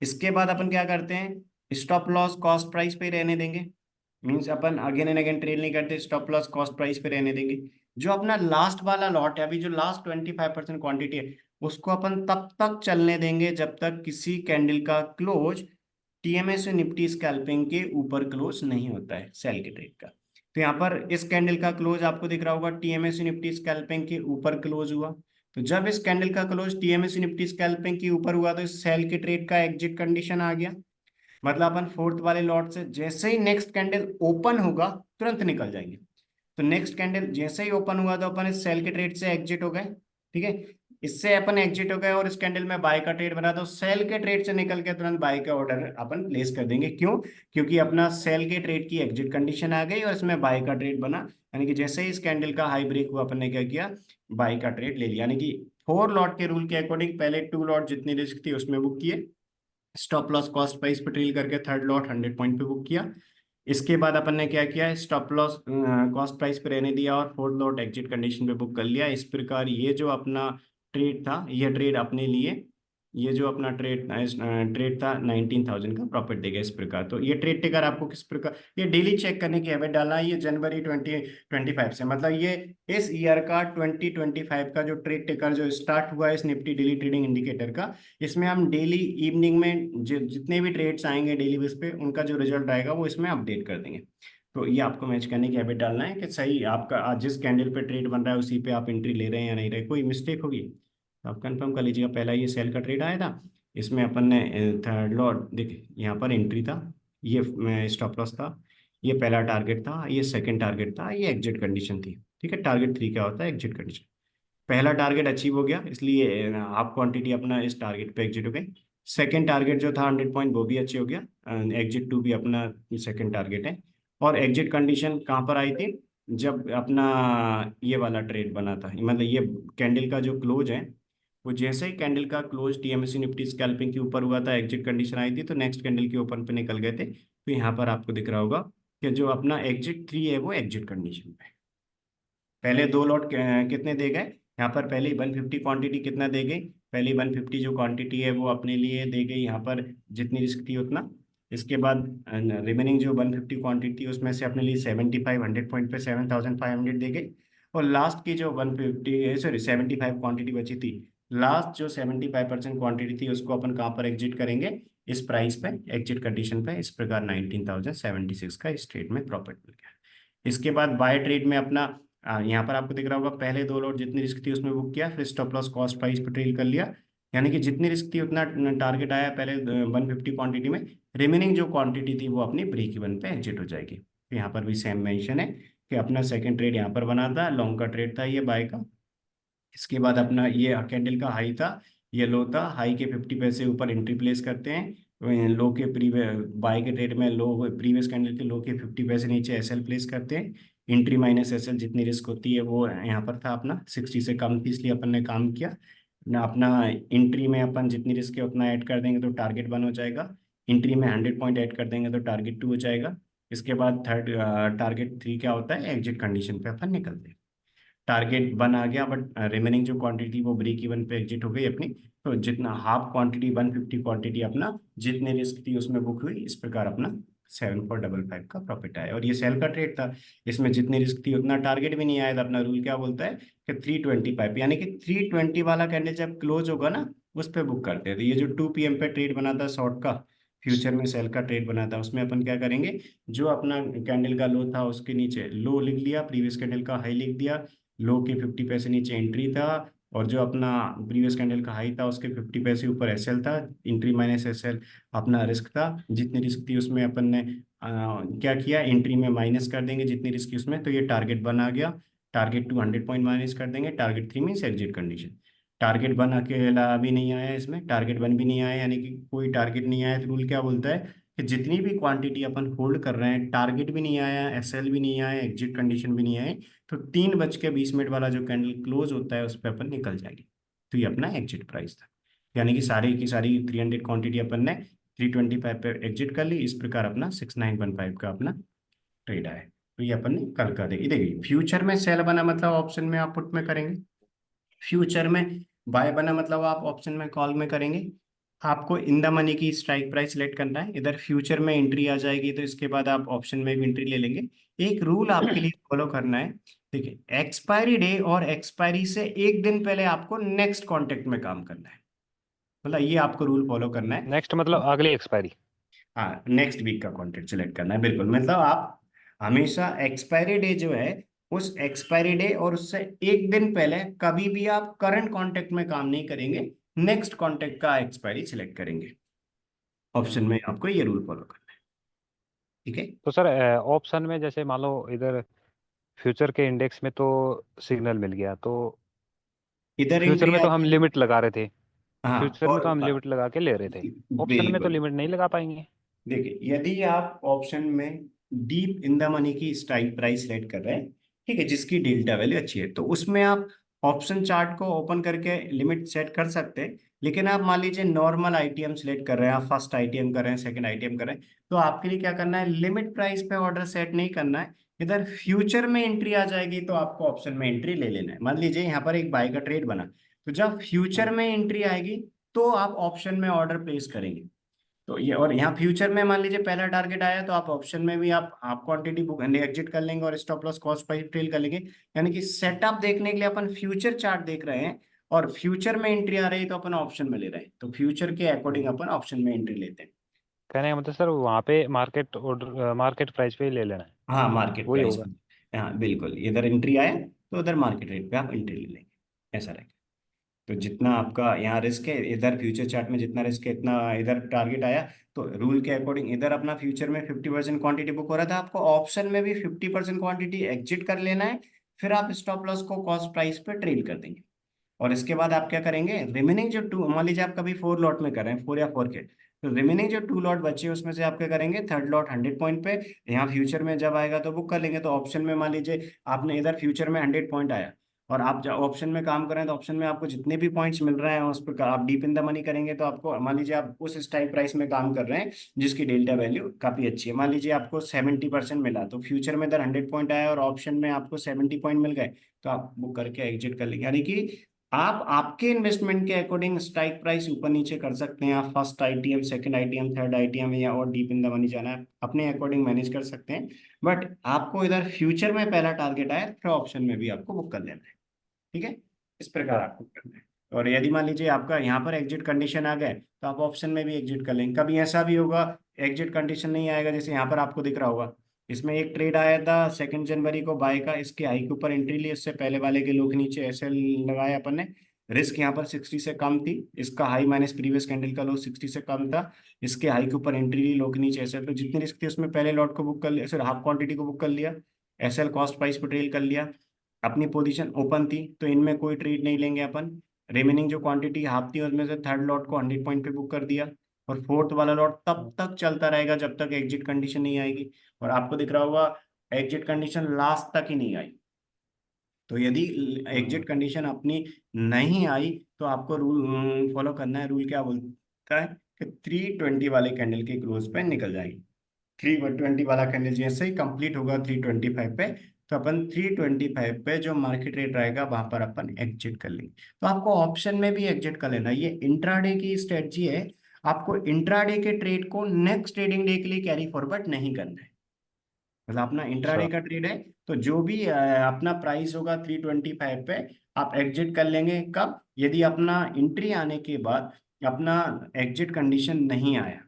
इसके बाद अपन क्या करते हैं, स्टॉप लॉस कॉस्ट प्राइस पे रहने देंगे। Means upon again and again trade नहीं करते, स्टॉप लॉस कॉस्ट प्राइस पे रहने देंगे। जो अपना लास्ट वाला लॉट है, अभी जो लास्ट 25% क्वांटिटी है, उसको अपन तब तक चलने देंगे जब तक किसी कैंडल का क्लोज टीएमएस निफ्टी स्कैल्पिंग के ऊपर क्लोज नहीं होता है सेल के ट्रेड का। तो यहाँ पर इस कैंडल का क्लोज आपको दिख रहा होगा टीएमएस निफ्टी स्कैल्पिंग के ऊपर क्लोज हुआ। तो जब इस कैंडल का क्लोज टीएमएस निफ्टी स्कैल्पिंग के ऊपर हुआ तो इस सेल के ट्रेड का एग्जिट कंडीशन आ गया। मतलब अपन फोर्थ वाले लॉट से जैसे ही नेक्स्ट कैंडल ओपन होगा तुरंत निकल जाएंगे। तो नेक्स्ट कैंडल जैसे ही ओपन हुआ तो अपन इस सेल के ट्रेड से एग्जिट हो गए। ठीक है, इससे अपन एग्जिट हो गए और इस कैंडल में बाय का ट्रेड बना, तो सेल के ट्रेड से निकल के तुरंत बाय का ऑर्डर अपन प्लेस कर देंगे। क्यों? क्योंकि अपना सेल के ट्रेड की एग्जिट कंडीशन आ गई और इसमें बाय का ट्रेड बना, यानी कि जैसे ही इस कैंडल का हाई ब्रेक हुआ अपन ने क्या किया, बाय का ट्रेड ले लिया। यानी कि 4 लॉट के रूल के अकॉर्डिंग पहले 2 लॉट जितनी रिस्क थी उसमें बुक किए, स्टॉप लॉस कॉस्ट प्राइस पे ट्रेल करके थर्ड लॉट 100 पॉइंट पे बुक किया। इसके बाद अपन ने क्या किया, स्टॉप लॉस कॉस्ट प्राइस पे रहने दिया और फोर्थ लॉट एग्जिट कंडीशन पे बुक कर लिया। इस प्रकार ये जो अपना ट्रेड था, ये ट्रेड अपने लिए, ये जो अपना ट्रेड था 19,000 का प्रॉफिट देगा इस प्रकार। तो ये ट्रेड टेकर आपको किस प्रकार, ये डेली चेक करने की हैबिट डालना है। ये जनवरी 2025 से, मतलब ये इस ईयर का 2025 का जो ट्रेड टेकर जो स्टार्ट हुआ है इस निफ्टी डेली ट्रेडिंग इंडिकेटर का, इसमें हम डेली इवनिंग में जितने भी ट्रेड्स आएंगे डेली बेस पे उनका जो रिजल्ट आएगा वो इसमें अपडेट कर देंगे। तो ये आपको मैच करने की हैबिट डालना है कि सही आपका आज जिस कैंडल पे ट्रेड बन रहा है उसी पे आप एंट्री ले रहे हैं या नहीं रहे, कोई मिस्टेक होगी तो आप कंफर्म कर लीजिएगा। पहला ये सेल का ट्रेड आया था, इसमें अपन ने थर्ड लॉट देखिए यहाँ पर एंट्री था, ये स्टॉप लॉस था, ये पहला टारगेट था, ये सेकंड टारगेट था, ये एग्जिट कंडीशन थी। ठीक है, टारगेट 3 क्या होता है, एग्जिट कंडीशन। पहला टारगेट अचीव हो गया, इसलिए हाफ क्वांटिटी अपना इस टारगेट पे एग्जिट हो गई। सेकंड टारगेट जो था 100 पॉइंट वो भी अचीव हो गया, एग्जिट 2 भी अपना सेकंड टारगेट है। और एग्जिट कंडीशन कहाँ पर आई थी, जब अपना ये वाला ट्रेड बना था, मतलब ये कैंडल का जो क्लोज है, वो जैसे ही कैंडल का क्लोज टीएमएसी निफ्टी स्कैल्पिंग के ऊपर हुआ था एग्जिट कंडीशन आई थी, तो नेक्स्ट कैंडल के ओपन पे निकल गए थे। तो यहाँ पर आपको दिख रहा होगा कि जो अपना एग्जिट 3 है वो एग्जिट कंडीशन पे। पहले 2 लॉट कितने दे गए, यहाँ पर पहले 150 क्वांटिटी कितना दे गई, पहले 150 जो क्वांटिटी है वो अपने लिए दे गई, यहाँ पर जितनी रिस्क थी उतना। इसके बाद रिमेनिंग जो 150 क्वांटिटी थी उसमें से अपने लिए 75 100 पॉइंट पे 7,500 दे गई। और लास्ट की जो 150 सॉरी 75 क्वांटिटी बची थी, लास्ट जो 75% क्वांटिटी थी उसको अपन कहाँ पर एग्जिट करेंगे, इस प्राइस पे एग्जिट कंडीशन पे। इस प्रकार 19,076 का इस ट्रेड में प्रॉफिट मिल गया। इसके बाद बाय ट्रेड में अपना यहाँ पर आपको दिख रहा होगा पहले 2 लॉट जितनी रिस्क थी उसमें बुक किया, फिर स्टॉप लॉस कॉस्ट प्राइस पर ट्रेल कर लिया। यानी कि जितनी रिस्क थी उतना टारगेट आया पहले 150 क्वांटिटी में, रिमेनिंग जो क्वांटिटी थी वो अपनी ब्रेक इवन पे एग्जिट हो जाएगी। तो यहाँ पर भी सेम मेंशन है कि अपना सेकंड ट्रेड यहाँ पर बना था, लॉन्ग का ट्रेड था ये बाय का। इसके बाद अपना ये कैंडल का हाई था, ये लो था, हाई के 50 पैसे ऊपर एंट्री प्लेस करते हैं, लो के प्रीवियस बाय के ट्रेड में लो प्रीवियस कैंडल के लो के 50 पैसे नीचे एसएल प्लेस करते हैं। एंट्री माइनस एसएल जितनी रिस्क होती है वो यहाँ पर था अपना 60 से कम थी, इसलिए अपन ने काम किया ना। अपना एंट्री में अपन जितनी रिस्क है उतना ऐड कर देंगे तो टारगेट 1 हो जाएगा, एंट्री में 100 पॉइंट ऐड कर देंगे तो टारगेट 2 हो जाएगा। इसके बाद थर्ड टारगेट 3 क्या होता है, एग्जिट कंडीशन पे अपन निकलते हैं। टारगेट 1 आ गया, बट रिमेनिंग जो क्वांटिटी वो ब्रेक इवन पे एग्जिट हो गई अपनी। तो जितना हाफ क्वांटिटी 150 क्वांटिटी अपना जितने रिस्क थी उसमें बुक हुई, इस प्रकार अपना 7,455 का प्रॉफिट आया। और ये सेल का ट्रेड था, इसमें जितनी रिस्क थी उतना टारगेट भी नहीं आया था। अपना रूल क्या बोलता है कि 325, यानी कि 320 वाला कैंडल जब क्लोज होगा ना उस पर बुक करते हैं। तो ये जो 2 PM पे ट्रेड बना था शॉर्ट का, फ्यूचर में सेल का ट्रेड बना था, उसमें अपन क्या करेंगे, जो अपना कैंडल का लो था उसके नीचे लो लिख लिया, प्रीवियस कैंडल का हाई लिख दिया, लो के 50 पैसे नीचे एंट्री था, और जो अपना प्रीवियस कैंडल का हाई था उसके 50 पैसे ऊपर एसएल था, एंट्री माइनस एसएल अपना रिस्क था। जितनी रिस्क थी उसमें अपन ने क्या किया, एंट्री में माइनस कर देंगे जितनी रिस्क थी उसमें, तो ये टारगेट बना गया। टारगेट 200 पॉइंट माइनस कर देंगे, target 3 means exit condition. Target 1 अकेला भी नहीं आया, इसमें टारगेट 1 भी नहीं आया, यानी कि कोई टारगेट नहीं आया। तो रूल क्या बोलता है कि जितनी भी क्वांटिटी अपन होल्ड कर रहे हैं, टारगेट भी नहीं आया, एसएल भी नहीं आया, एग्जिट कंडीशन भी नहीं आए, तो 3:20 वाला जो कैंडल क्लोज होता है उस पर अपन निकल जाएंगे। तो ये अपना एग्जिट प्राइस था, यानी कि सारी की सारी 300 क्वांटिटी अपन ने 325 पे एग्जिट कर ली। इस प्रकार अपना 6915 का अपना ट्रेड आया। तो ये अपन ने कल का देखिए, देखिए फ्यूचर में सेल बना मतलब ऑप्शन में आप पुट में करेंगे, फ्यूचर में बाय बना मतलब आप ऑप्शन में कॉल में करेंगे। आपको इन द मनी की स्ट्राइक प्राइस सिलेक्ट करना है, इधर फ्यूचर में एंट्री आ जाएगी तो इसके बाद आप ऑप्शन में भी एंट्री ले लेंगे। एक रूल आपके लिए फॉलो करना है, देखिए एक्सपायरी डे और एक्सपायरी से एक दिन पहले आपको नेक्स्ट कॉन्ट्रैक्ट में काम करना है, मतलब ये आपको रूल फॉलो करना है। नेक्स्ट मतलब अगली एक्सपायरी। हाँ, नेक्स्ट वीक का कॉन्ट्रैक्ट सिलेक्ट करना है, बिल्कुल। मतलब आप हमेशा एक्सपायरी डे जो है, उस एक्सपायरी डे और उससे एक दिन पहले कभी भी आप करंट कॉन्ट्रैक्ट में काम नहीं करेंगे, नेक्स्ट कॉन्ट्रैक्ट का एक्सपायरी सिलेक्ट करेंगे। ऑप्शन हम्म। में आपको ये रूल फॉलो करना है, ठीक है। तो सर ऑप्शन में जैसे मान लो इधर फ्यूचर के इंडेक्स में तो सिग्नल मिल गया, तो इधर फ्यूचर एंट्री में आ तो हम गई। लिमिट लगा रहे थे, हाँ, फ्यूचर में और तो हम लिमिट लगा के ले रहे थे, ऑप्शन में तो बिल्कुल, लिमिट नहीं लगा पाएंगे। देखिए यदि आप ऑप्शन में डीप इन द मनी की स्ट्राइक प्राइस सेलेक्ट कर रहे हैं, ठीक है, जिसकी डेल्टा वैल्यू अच्छी है, तो उसमें आप ऑप्शन चार्ट को ओपन करके लिमिट सेट कर सकते हैं। लेकिन आप मान लीजिए नॉर्मल आईटीएम सेलेक्ट कर रहे हैं, आप फर्स्ट आईटीएम कर रहे हैं, सेकंड आईटीएम कर रहे हैं, तो आपके लिए क्या करना है, लिमिट प्राइस पे ऑर्डर सेट नहीं करना है। इधर फ्यूचर में एंट्री आ जाएगी तो आपको ऑप्शन में एंट्री ले लेना है। मान लीजिए यहाँ पर एक बाय का ट्रेड बना, तो जब फ्यूचर हम्म। में एंट्री आएगी तो आप ऑप्शन में ऑर्डर प्लेस करेंगे। तो ये, और यहाँ फ्यूचर में मान लीजिए पहला टारगेट आया तो आप ऑप्शन में भी आप क्वांटिटी बुक एग्जिट कर लेंगे और stop loss cost price trail कर लेंगे। यानी कि सेटअप देखने के लिए अपन फ्यूचर चार्ट देख रहे हैं, और फ्यूचर में एंट्री आ रही है तो अपन ऑप्शन में ले रहे हैं, तो फ्यूचर के अकॉर्डिंग अपन ऑप्शन में एंट्री लेते हैं। कहने का मतलब सर वहाँ पे मार्केट ऑर्डर मार्केट प्राइस पे ही ले लेना है, हाँ, मार्केट वही प्राइस होगा। में, हाँ बिल्कुल, इधर एंट्री आया तो उधर मार्केट रेट पे आप एंट्री ले लेंगे, ऐसा रहेगा। तो जितना आपका यहाँ रिस्क है, इधर फ्यूचर चार्ट में जितना रिस्क है इतना इधर टारगेट आया, तो रूल के अकॉर्डिंग इधर अपना फ्यूचर में 50% क्वांटिटी बुक हो रहा था, आपको ऑप्शन में भी 50% क्वांटिटी एग्जिट कर लेना है। फिर आप स्टॉप लॉस को कॉस्ट प्राइस पे ट्रेड कर देंगे। और इसके बाद आप क्या करेंगे, रिमेनिंग जो टू, मान लीजिए आप कभी 4 लॉट में कर रहे हैं, 4 या 4 के, तो रिमेनिंग जो 2 लॉट बचे उसमें से आप क्या करेंगे, थर्ड लॉट 100 पॉइंट पे, यहाँ फ्यूचर में जब आएगा तो बुक कर लेंगे। तो ऑप्शन में मान लीजिए आपने इधर फ्यूचर में 100 पॉइंट आया, और आप जब ऑप्शन में काम कर रहे हैं तो ऑप्शन में आपको जितने भी पॉइंट्स मिल रहे हैं उस पर आप डीप इन द मनी करेंगे, तो आपको मान लीजिए आप उस स्ट्राइक प्राइस में काम कर रहे हैं जिसकी डेल्टा वैल्यू काफी अच्छी है, मान लीजिए आपको 70% मिला, तो फ्यूचर में इधर 100 पॉइंट आया और ऑप्शन में आपको 70 पॉइंट मिल गए, तो आप बुक करके एग्जिट कर लेंगे। यानी कि आप आपके इन्वेस्टमेंट के अकॉर्डिंग स्ट्राइक प्राइस ऊपर नीचे कर सकते हैं। आप first ITM, second ITM, third ITM या और डीप इन द मनी जाना है, अपने अकॉर्डिंग मैनेज कर सकते हैं। बट आपको इधर फ्यूचर में पहला टारगेट आया, फिर ऑप्शन में भी आपको बुक कर लेना है, ठीक है। इस प्रकार आपको करना है। और यदि मान लीजिए आपका यहाँ पर एग्जिट कंडीशन आ गए तो आप ऑप्शन में भी एग्जिट कर लेंगे। कभी ऐसा भी होगा एग्जिट कंडीशन नहीं आएगा, जैसे यहाँ पर आपको दिख रहा होगा, इसमें एक ट्रेड आया था 2 जनवरी को बाय का, इसके हाई के ऊपर एंट्री ली, इससे पहले वाले के लो के नीचे ऐसे लगाया अपन ने। रिस्क यहाँ पर 60 से कम थी, इसका हाई माइनस प्रीवियस कैंडल का लो 60 से कम था, इसके हाई के ऊपर एंट्री ली, लो के नीचे ऐसे, तो जितनी रिस्क थी उसमें पहले लॉट को बुक कर लिया, सर हाफ क्वांटिटी को बुक कर लिया, एसएल कॉस्ट प्राइस पर ट्रेल कर लिया। अपनी पोजीशन ओपन थी तो इनमें कोई ट्रेड नहीं लेंगे अपन। रिमेनिंग जो क्वांटिटी हाफ थी उसमें से थर्ड लॉट को 100 पॉइंट पे बुक कर दिया, और फोर्थ वाला लॉट तब तक चलता रहेगा जब तक एग्जिट कंडीशन नहीं आएगी। और आपको दिख रहा होगा एग्जिट कंडीशन लास्ट तक ही नहीं आई। तो यदि हम्म। एग्जिट कंडीशन अपनी नहीं आई तो आपको रूल फॉलो करना है। रूल क्या बोलता है कि 320 वाले कैंडल के क्लोज पे निकल जाएगी। 320 वाला कैंडल जैसे ही कंप्लीट होगा 325 पे, तो अपन 325 पे जो मार्केट रेट रहेगा वहां पर अपन एग्जिट कर लेंगे। तो आपको ऑप्शन में भी एग्जिट कर लेना, ये इंट्राडे की स्ट्रेटजी है। आपको इंट्राडे के ट्रेड को नेक्स्ट ट्रेडिंग डे के लिए कैरी फॉरवर्ड नहीं करना है। मतलब अपना इंट्राडे अच्छा। का ट्रेड है, तो जो भी अपना प्राइस होगा 325 पे, आप एग्जिट कर लेंगे। कब, यदि अपना एंट्री आने के बाद अपना एग्जिट कंडीशन नहीं आया,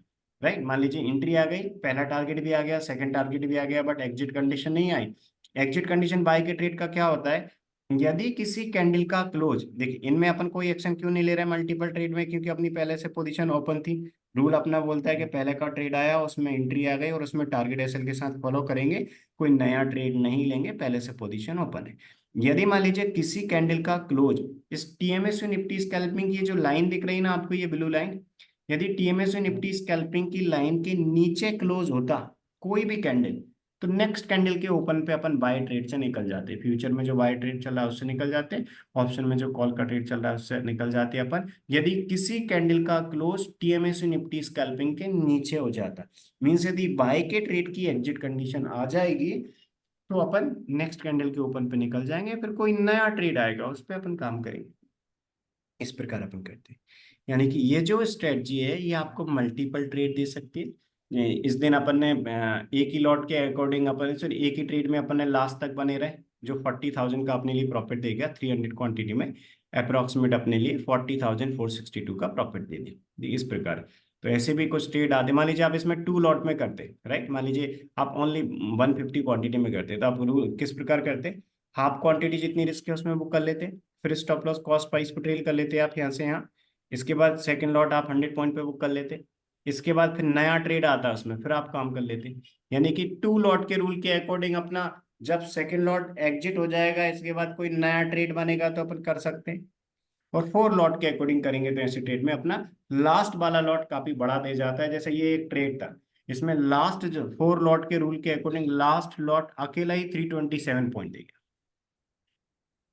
राइट। मान लीजिए एंट्री आ गई, पहला टारगेट भी आ गया, सेकंड टारगेट भी आ गया, बट एग्जिट कंडीशन नहीं आई। एग्जिट कंडीशन बाय के ट्रेड का क्या होता है, यदि किसी कैंडल का क्लोज, देखिए इनमें अपन कोई एक्शन क्यों नहीं ले रहे मल्टीपल ट्रेड में, क्योंकि अपनी पहले से पोजीशन ओपन थी। रूल अपना बोलता है कि पहले का ट्रेड आया उसमें एंट्री आ गई और उसमें टारगेट एसएल के साथ फॉलो करेंगे, कोई नया ट्रेड नहीं लेंगे, पहले से पोजीशन ओपन है। यदि मान लीजिए किसी कैंडल का क्लोज, इस टीएमएसयू निफ्टी स्कैल्पिंग की जो लाइन दिख रही है ना आपको, ये ब्लू लाइन, यदि टीएमएसयू निफ्टी स्कैल्पिंग की लाइन के नीचे क्लोज होता कोई भी कैंडल, तो नेक्स्ट कैंडल के ओपन पे अपन बाय ट्रेड से निकल जाते हैं। फ्यूचर में जो बाय ट्रेड चल रहा है उससे निकल जाते हैं, ऑप्शन में जो कॉल का ट्रेड चल रहा है उससे निकल जाते हैं अपन, यदि किसी कैंडल का क्लोज टीएमएससी निफ्टी स्कैल्पिंग के नीचे हो जाता है। मीन्स यदि बाय के ट्रेड की एग्जिट कंडीशन आ जाएगी तो अपन नेक्स्ट कैंडल के ओपन पे निकल जाएंगे, फिर कोई नया ट्रेड आएगा उस पर अपन काम करेंगे। इस प्रकार अपन करते हैं। यानी कि ये जो स्ट्रेटजी है ये आपको मल्टीपल ट्रेड दे सकती है। इस दिन अपन ने एक ही लॉट के अकॉर्डिंग अपन सॉरी एक ही ट्रेड में अपन ने लास्ट तक बने रहे, जो 40,000 का अपने लिए प्रॉफिट दे गया 300 क्वांटिटी में, अप्रोक्सीमेट अपने लिए 40,462 का प्रॉफिट दे दिया इस प्रकार। तो ऐसे भी कुछ ट्रेड आते, मान लीजिए आप इसमें 2 लॉट में करते, राइट, मान लीजिए आप ओनली 150 क्वांटिटी में करते तो आप किस प्रकार करते, हाफ क्वांटिटी जितनी रिस्क है उसमें बुक कर लेते, फिर स्टॉप लॉस कॉस्ट प्राइस को ट्रेल कर लेते आप यहाँ से यहाँ। इसके बाद सेकंड लॉट आप 100 पॉइंट पे बुक कर लेते। इसके बाद फिर नया ट्रेड आता है उसमें फिर आप काम कर लेते। यानी कि 2 लॉट के रूल के अकॉर्डिंग अपना जब सेकंड लॉट एग्जिट हो जाएगा इसके बाद कोई नया ट्रेड बनेगा तो अपन कर सकते हैं। और 4 लॉट के अकॉर्डिंग करेंगे तो ऐसे ट्रेड में अपना लास्ट वाला लॉट काफी बड़ा दे जाता है। जैसे ये एक ट्रेड था, इसमें लास्ट जो 4 लॉट के रूल के अकॉर्डिंग लास्ट लॉट अकेला ही 327 पॉइंट देगा,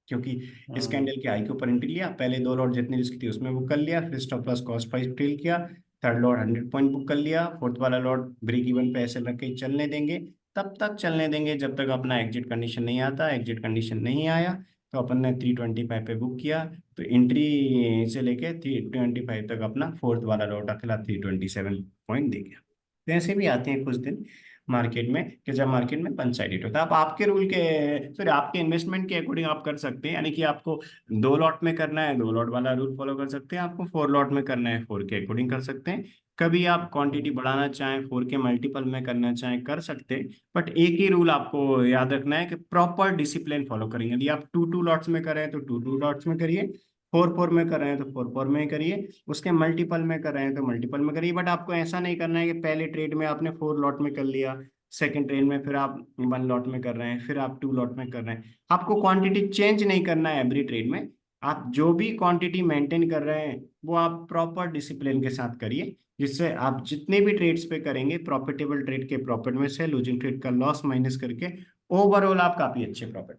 क्योंकि इस हम्म। कैंडल के हाई के ऊपर एंट्री लिया, पहले 2 लॉट जितनी रिस्क थी उसमें बुक कर लिया, फिर stop loss cost price trail किया, थर्ड लॉट 100 पॉइंट बुक कर लिया, फोर्थ वाला लॉट ब्रेक इवन पे ऐसे रख के चलने देंगे, तब तक चलने देंगे जब तक अपना एग्जिट कंडीशन नहीं आता। एग्जिट कंडीशन नहीं आया तो अपन ने 325 पे बुक किया, तो एंट्री से लेके 325 तक अपना फोर्थ वाला लॉट अकेला 327 पॉइंट दे गया। तो ऐसे भी आते हैं कुछ दिन मार्केट में कि जब मार्केट में पंचायत होता है। आप आपके रूल के सॉरी आपके इन्वेस्टमेंट के अकॉर्डिंग आप कर सकते हैं। यानी कि आपको 2 लॉट में करना है 2 लॉट वाला रूल फॉलो कर सकते हैं, आपको 4 लॉट में करना है 4 के अकॉर्डिंग कर सकते हैं। कभी आप क्वांटिटी बढ़ाना चाहें 4 के मल्टीपल में करना चाहें कर सकते हैं। बट एक ही रूल आपको याद रखना है कि प्रॉपर डिसिप्लिन फॉलो करेंगे। यदि आप 2 2 लॉट्स में कर रहे हैं तो 2 2 लॉट्स में करिए, 4 4 में कर रहे हैं तो 4 4 में ही करिए, उसके मल्टीपल में कर रहे हैं तो मल्टीपल में करिए। बट आपको ऐसा नहीं करना है कि पहले ट्रेड में आपने 4 लॉट में कर लिया, सेकंड ट्रेड में फिर आप 1 लॉट में कर रहे हैं, फिर आप 2 लॉट में कर रहे हैं। आपको क्वांटिटी चेंज नहीं करना है एवरी ट्रेड में। आप जो भी क्वांटिटी मेंटेन कर रहे हैं वो आप प्रॉपर डिसिप्लिन के साथ करिए, जिससे आप जितने भी ट्रेड्स पे करेंगे प्रॉफिटेबल ट्रेड के प्रॉफिट में से लूजिंग ट्रेड का लॉस माइनस करके ओवरऑल आप काफी अच्छे प्रॉफिट।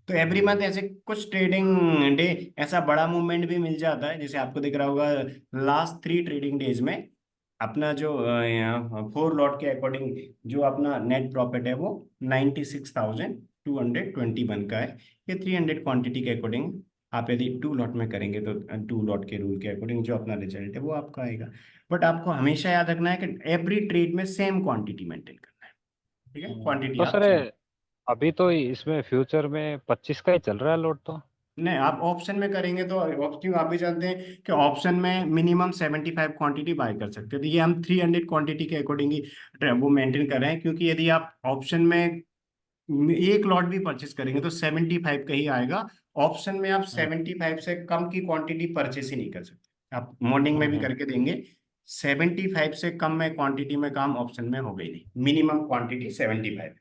तो एवरी मंथ ऐसे कुछ ट्रेडिंग डे ऐसा बड़ा मूवमेंट भी मिल जाता है, जैसे आपको दिख रहा होगा लास्ट 3 ट्रेडिंग डेज में अपना जो 4 लॉट के अकॉर्डिंग जो अपना नेट प्रॉफिट है वो 96,221 का है। ये 300 क्वांटिटी के अकॉर्डिंग आप यदि 2 लॉट में करेंगे तो 2 लॉट के रूल के अकॉर्डिंग जो अपना रिजल्ट है वो आपका आएगा। बट आपको हमेशा याद रखना है कि एवरी ट्रेड में सेम क्वांटिटी मेंटेन करना है। ठीक है, क्वांटिटी तो आप सर सेम। अभी तो इसमें फ्यूचर में 25 का ही चल रहा है लोड तो। नहीं, आप ऑप्शन में करेंगे तो ऑप्शन आप भी जानते हैं कि ऑप्शन में मिनिमम 75 क्वांटिटी बाय कर सकते हैं। तो ये हम 300 क्वांटिटी के अकॉर्डिंग ही वो मेंटेन कर रहे हैं, क्योंकि यदि आप ऑप्शन में एक लॉट भी परचेस करेंगे तो 75 का ही आएगा। ऑप्शन में आप हम्म। 75 से कम की क्वांटिटी परचेस ही नहीं कर सकते। आप मॉर्निंग में भी हम्म। करके देंगे, 75 से कम में क्वांटिटी में काम ऑप्शन में हो गई नहीं, मिनिमम क्वांटिटी 75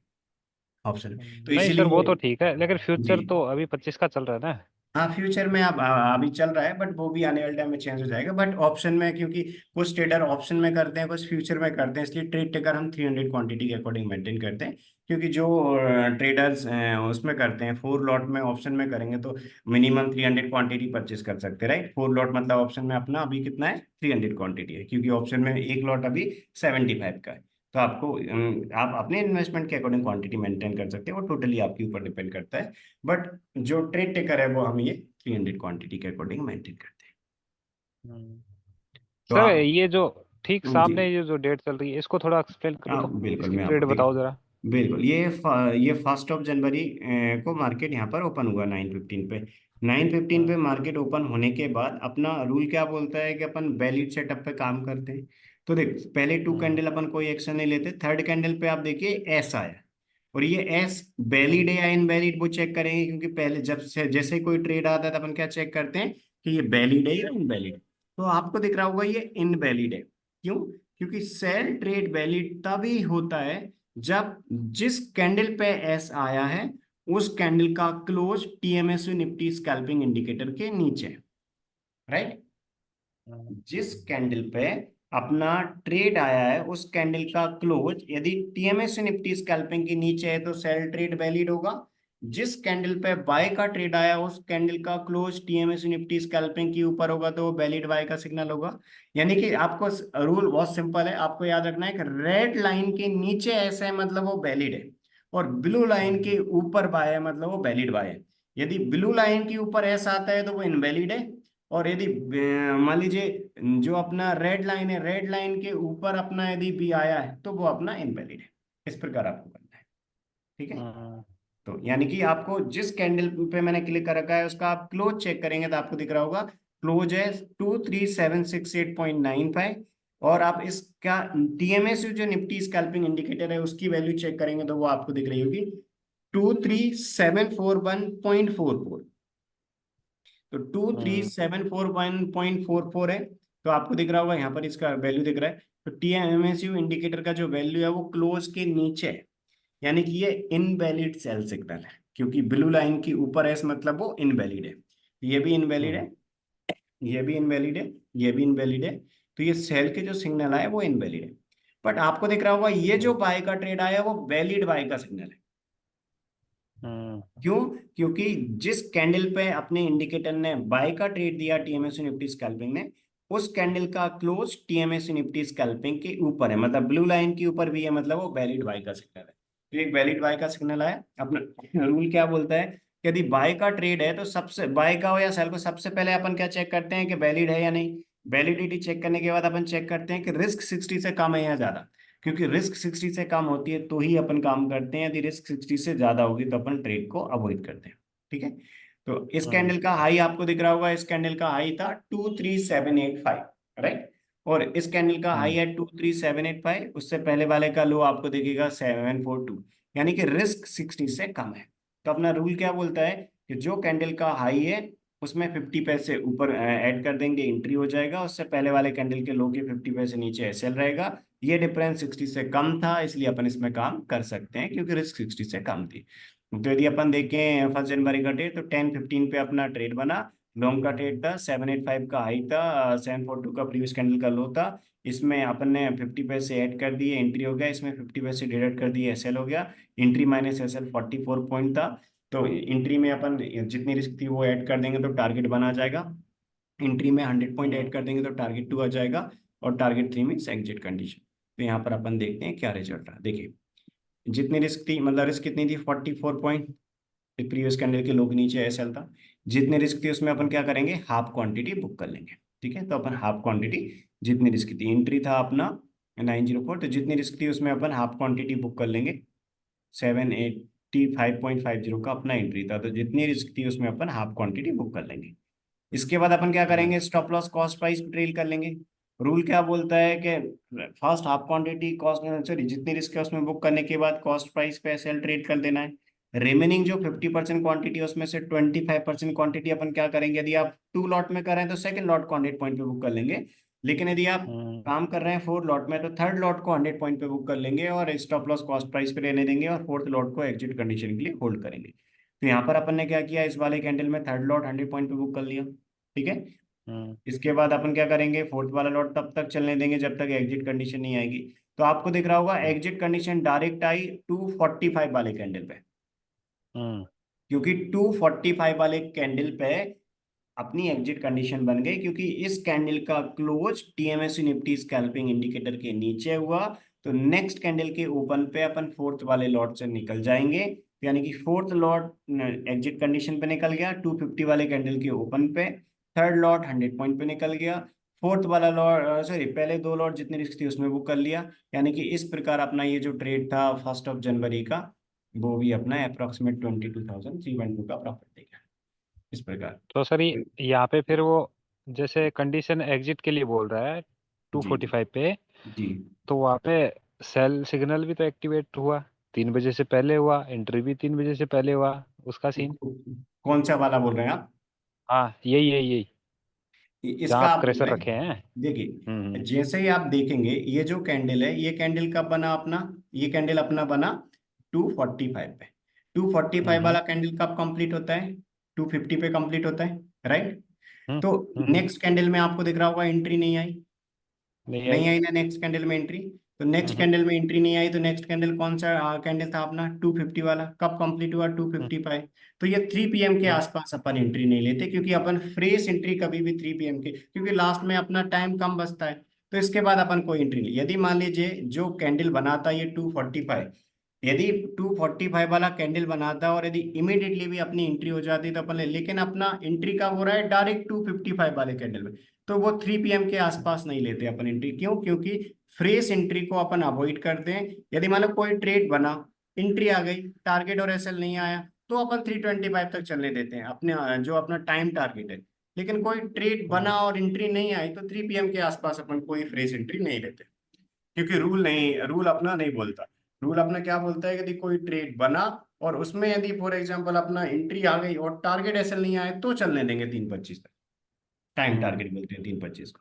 ऑप्शन। तो नहीं सर वो इसीलिए तो ठीक है, लेकिन जी, फ्यूचर तो अभी 25 का चल रहा है ना। हाँ फ्यूचर में अब अभी चल रहा है, बट वो भी आने वाले टाइम में चेंज हो जाएगा। बट ऑप्शन में क्योंकि कुछ ट्रेडर ऑप्शन में करते हैं कुछ फ्यूचर में करते हैं, इसलिए ट्रेड टेकर हम 300 क्वांटिटी के अकॉर्डिंग मेंटेन करते हैं। क्योंकि जो ट्रेडर्स उसमें करते हैं 4 लॉट में ऑप्शन में करेंगे तो मिनिमम 300 क्वांटिटी परचेस कर सकते हैं, राइट। 4 लॉट मतलब ऑप्शन में अपना अभी कितना है 300 क्वांटिटी है, क्योंकि ऑप्शन में एक लॉट अभी 75 का है। तो आपको आप अपने इन्वेस्टमेंट के अकॉर्डिंग क्वांटिटी मेंटेन कर सकते हैं, वो टोटली आपके ऊपर डिपेंड करता है। बट जो ट्रेड टेकर है वो हम ये 300 क्वांटिटी के अकॉर्डिंग मेंटेन करते हैं। हम्म। तो सर आप ये जो ठीक जी, सामने ये जो डेट चल रही है इसको थोड़ा एक्सप्लेन करो हाँ तो। बिल्कुल इसकी मैं आपको ट्रेड बताओ जरा। बिल्कुल ये 1 जनवरी को मार्केट यहाँ पर ओपन हुआ 9:15 पे। 9:15 पे हम्म। मार्केट ओपन होने के बाद अपना रूल क्या बोलता है कि अपन वैलिड सेटअप पे काम करते हैं। तो देख पहले 2 हम्म। कैंडल अपन कोई एक्शन नहीं लेते, थर्ड कैंडल पे आप देखिए एस आया, और ये एस वैलिड है या इनवैलिड वो चेक करेंगे, क्योंकि पहले जब से जैसे कोई ट्रेड आता है तो अपन क्या चेक करते हैं कि ये वैलिड है या इनवैलिड। तो आपको दिख रहा होगा ये इनवैलिड है। क्यों? क्योंकि सेल ट्रेड वैलिड तभी होता है जब जिस कैंडल पे एस आया है उस कैंडल का क्लोज टीएमएसयू निफ्टी स्कैल्पिंग इंडिकेटर के नीचे, राइट। हम्म। जिस कैंडल पे अपना ट्रेड आया है उस कैंडल का क्लोज यदि टीएमएस निफ्टी स्कैल्पिंग के नीचे है तो सेल ट्रेड वैलिड होगा। जिस कैंडल पे बाय का ट्रेड आया उस कैंडल का क्लोज टीएमएस निफ्टी स्कैल्पिंग के ऊपर होगा तो वो वैलिड बाय का सिग्नल होगा। यानी कि आपको रूल बहुत सिंपल है, आपको याद रखना है कि रेड लाइन के नीचे ऐसा है मतलब वो वैलिड है, और ब्लू लाइन के ऊपर बाय है मतलब वो वैलिड बाय है। यदि ब्लू लाइन के ऊपर ऐसा आता है तो वो इनवैलिड है, और यदि मान लीजिए जो अपना रेड लाइन है, रेड लाइन के ऊपर अपना यदि बी आया है तो वो अपना इनवैलिड है। इस प्रकार आपको करना है, ठीक है। हम्म। तो यानी कि आपको जिस कैंडल पे मैंने क्लिक कर रखा है उसका आप क्लोज चेक करेंगे तो आपको दिख रहा होगा क्लोज है 23,768.95, और आप इसका टीएमएस जो निफ्टी स्कैल्पिंग इंडिकेटर है उसकी वैल्यू चेक करेंगे तो वो आपको दिख रही होगी 23,741.44। तो two three hmm. Seven four one point four four है। तो आपको दिख रहा होगा यहाँ पर इसका वैल्यू दिख रहा है। तो टीएमएसयू इंडिकेटर का जो वैल्यू है वो क्लोज के नीचे है, यानी कि ये इनवैलिड सेल सिग्नल है, क्योंकि ब्लू लाइन के ऊपर है, इस मतलब वो इनवैलिड है। ये भी इनवैलिड हम्म। है, ये भी इनवैलिड है, ये भी इनवैलिड है। तो ये सेल के जो सिग्नल आए वो इनवैलिड है। बट आपको दिख रहा होगा ये जो हम्म। बाय का ट्रेड आया वो वैलिड बाय का सिग्नल है। हम्म। क्यों? क्योंकि जिस कैंडल पे अपने इंडिकेटर ने बाय का ट्रेड दिया टीएमएस निफ्टी स्कैल्पिंग ने, उस कैंडल का क्लोज टीएमएस निफ्टी स्कैल्पिंग के ऊपर है, मतलब ब्लू लाइन के ऊपर भी है, मतलब वो वैलिड बाय का सिग्नल है। तो एक वैलिड बाय का सिग्नल आया। अपना रूल क्या बोलता है कि यदि बाय का ट्रेड है तो सबसे बाय का हो या सेल को सबसे पहले अपन क्या चेक करते हैं कि वैलिड है या नहीं। वैलिडिटी चेक करने के बाद अपन चेक करते हैं कि रिस्क 60 से कम है या ज्यादा, क्योंकि रिस्क 60 से कम होती है तो ही अपन काम करते हैं, यदि रिस्क 60 से ज्यादा होगी तो अपन ट्रेड को अवॉइड करते हैं, ठीक है। तो इस हम्म। कैंडल का हाई आपको दिख रहा होगा, इस कैंडल का हाई था 23785, राइट। और इस कैंडल का हाई हम्म। है 23785, उससे पहले वाले का लो आपको दिखेगा 742, यानी कि रिस्क 60 से कम है। तो अपना रूल क्या बोलता है कि जो कैंडल का हाई है उसमें 50 पैसे ऊपर ऐड कर देंगे, एंट्री हो जाएगा। उससे पहले वाले कैंडल के लो के 50 पैसे नीचे एसएल रहेगा। ये डिफरेंस 60 से कम था इसलिए अपन इसमें काम कर सकते हैं, क्योंकि रिस्क 60 से कम थी। तो यदि अपन देखें 1 जनवरी का ट्रेड तो 10:15 पे अपना ट्रेड बना। लॉन्ग का ट्रेड था, 785 का हाई था, 742 का प्रीवियस कैंडल का लो था। इसमें अपन ने 50 पैसे ऐड कर दिए, एंट्री हो गया। इसमें 50 पैसे डिडक्ट कर दिए, एसएल हो गया। एंट्री माइनस एसएल 44 पॉइंट था। तो एंट्री में अपन जितनी रिस्क थी वो ऐड कर देंगे तो टारगेट बना जाएगा। एंट्री में 100 पॉइंट हम्म। ऐड कर देंगे तो टारगेट 2 आ जाएगा, और टारगेट 3 में एग्जिट कंडीशन। तो यहाँ पर अपन देखते हैं क्या रिजल्ट रहा। देखिए जितनी रिस्क थी, मतलब रिस्क कितनी थी 44 पॉइंट, प्रीवियस कैंडल के लो के नीचे एसएल था। जितनी रिस्क थी उसमें अपन क्या करेंगे, हाफ क्वांटिटी बुक कर लेंगे, ठीक है। तो अपन हाफ क्वांटिटी, जितनी रिस्क थी, एंट्री था अपना 904, तो जितनी रिस्क थी उसमें अपन हाफ क्वांटिटी बुक कर लेंगे। 785.50 का अपना एंट्री था, तो जितनी रिस्क थी उसमें अपन हाफ क्वांटिटी बुक कर लेंगे। इसके बाद अपन क्या हम्म। करेंगे, stop loss cost price trail कर लेंगे। रूल क्या बोलता है कि first half quantity cost, sorry जितनी रिस्क है उसमें बुक करने के बाद कॉस्ट प्राइस पे सेल ट्रेड कर देना है। रिमेनिंग जो 50% क्वांटिटी है उसमें से 25% क्वांटिटी अपन क्या करेंगे, यदि आप 2 लॉट में कर रहे हैं तो सेकंड लॉट को 100 पॉइंट पे बुक कर लेंगे। लेकिन यदि आप हम्म। काम कर रहे हैं 4 लॉट में तो थर्ड लॉट को 100 पॉइंट पे बुक कर लेंगे और स्टॉप लॉस कॉस्ट प्राइस पे रहने देंगे, और फोर्थ लॉट को एग्जिट कंडीशन के लिए होल्ड करेंगे। तो यहाँ पर अपन ने क्या किया, इस वाले कैंडल में थर्ड लॉट 100 पॉइंट पे बुक कर लिया, ठीक है। हम्म। इसके बाद अपन क्या करेंगे, फोर्थ वाला लॉट तब तक चलने देंगे जब तक एग्जिट कंडीशन नहीं आएगी। तो आपको दिख रहा होगा एग्जिट कंडीशन डायरेक्ट आई 245 वाले कैंडल पे, हम्म। क्योंकि 245 वाले कैंडल पे अपनी एग्जिट कंडीशन बन गई, क्योंकि इस कैंडल का close TMS Nifty scalping indicator के नीचे हुआ। तो नेक्स्ट कैंडल के ओपन पे अपन फोर्थ वाले लॉट से निकल जाएंगे, यानी कि फोर्थ लॉट एग्जिट कंडीशन पे निकल गया 250 वाले कैंडल के ओपन पे। थर्ड लॉट 100 पॉइंट पे निकल गया। फोर्थ वाला लॉट, सॉरी पहले 2 लॉट जितनी रिस्क थी उसमें बुक कर लिया। यानी कि इस प्रकार अपना ये जो ट्रेड था 1 जनवरी का, वो भी अपना अप्रोक्सीमेट 22,312 का प्रॉफिट देगा, इस प्रकार। तो सर यहाँ पे फिर वो जैसे कंडीशन एग्जिट के लिए बोल रहा है टू जी फोर्टी फाइव पे, जी। तो वहाँ पे सेल सिग्नल भी तो एक्टिवेट हुआ, 3 बजे से पहले हुआ, एंट्री भी 3 बजे से पहले हुआ, उसका सीन। कौन सा वाला बोल रहे हैं आप? हाँ यही यही यही, जहाँ इसका आप आप देख क्रेसर रहे रखे हैं। हैं, देखिए हम्म। जैसे ही आप देखेंगे ये जो कैंडल है, ये कैंडल कब बना अपना, ये कैंडल अपना बना 245 पे। 245 हम्म। वाला कैंडल कब कंप्लीट होता है, 250 पे कंप्लीट होता है, राइट। हम्म। तो हम्म। नेक्स्ट कैंडल में आपको दिख रहा होगा एंट्री नहीं आई, नहीं नहीं आई। आई ना नेक्स्ट कैंडल में एंट्री। तो नेक्स्ट हम्म। कैंडल में एंट्री नहीं आई, तो नेक्स्ट कैंडल कौन सा कैंडल था अपना 250 वाला, कब कंप्लीट हुआ टू हम्म। फिफ्टी फाइव तो ये 3 PM के हम्म। आसपास अपन एंट्री नहीं लेते, क्योंकि अपन फ्रेश एंट्री कभी भी 3 PM के, क्योंकि लास्ट में अपना टाइम कम बचता है। तो इसके बाद अपन कोई एंट्री नहीं, यदि मान लीजिए जो कैंडल बनाता है ये 245, यदि 245 वाला कैंडल बनाता है और यदि इमीडिएटली भी अपनी एंट्री हो जाती है तो अपन लेकिन अपना एंट्री कब हो रहा है डायरेक्ट 255 वाले कैंडल में, तो वो 3 PM के आसपास नहीं लेते अपन एंट्री। क्यों? क्योंकि फ्रेश एंट्री को अपन अवॉइड करते हैं। यदि मान लो कोई ट्रेड बना, एंट्री आ गई, टारगेट और एसएल नहीं आया, तो अपन 325 तक चलने देते हैं अपने जो अपना टाइम टारगेट है। लेकिन कोई ट्रेड हम्म। बना और एंट्री नहीं आई तो 3 PM के आसपास अपन कोई फ्रेश एंट्री नहीं लेते, क्योंकि रूल अपना नहीं बोलता। रूल अपना क्या बोलता है, यदि कोई ट्रेड बना और उसमें यदि फॉर एग्जांपल अपना एंट्री आ गई और टारगेट एसएल नहीं आए तो चलने देंगे 325 तक। टाइम हम्म। टारगेट बोलते हैं 325 को,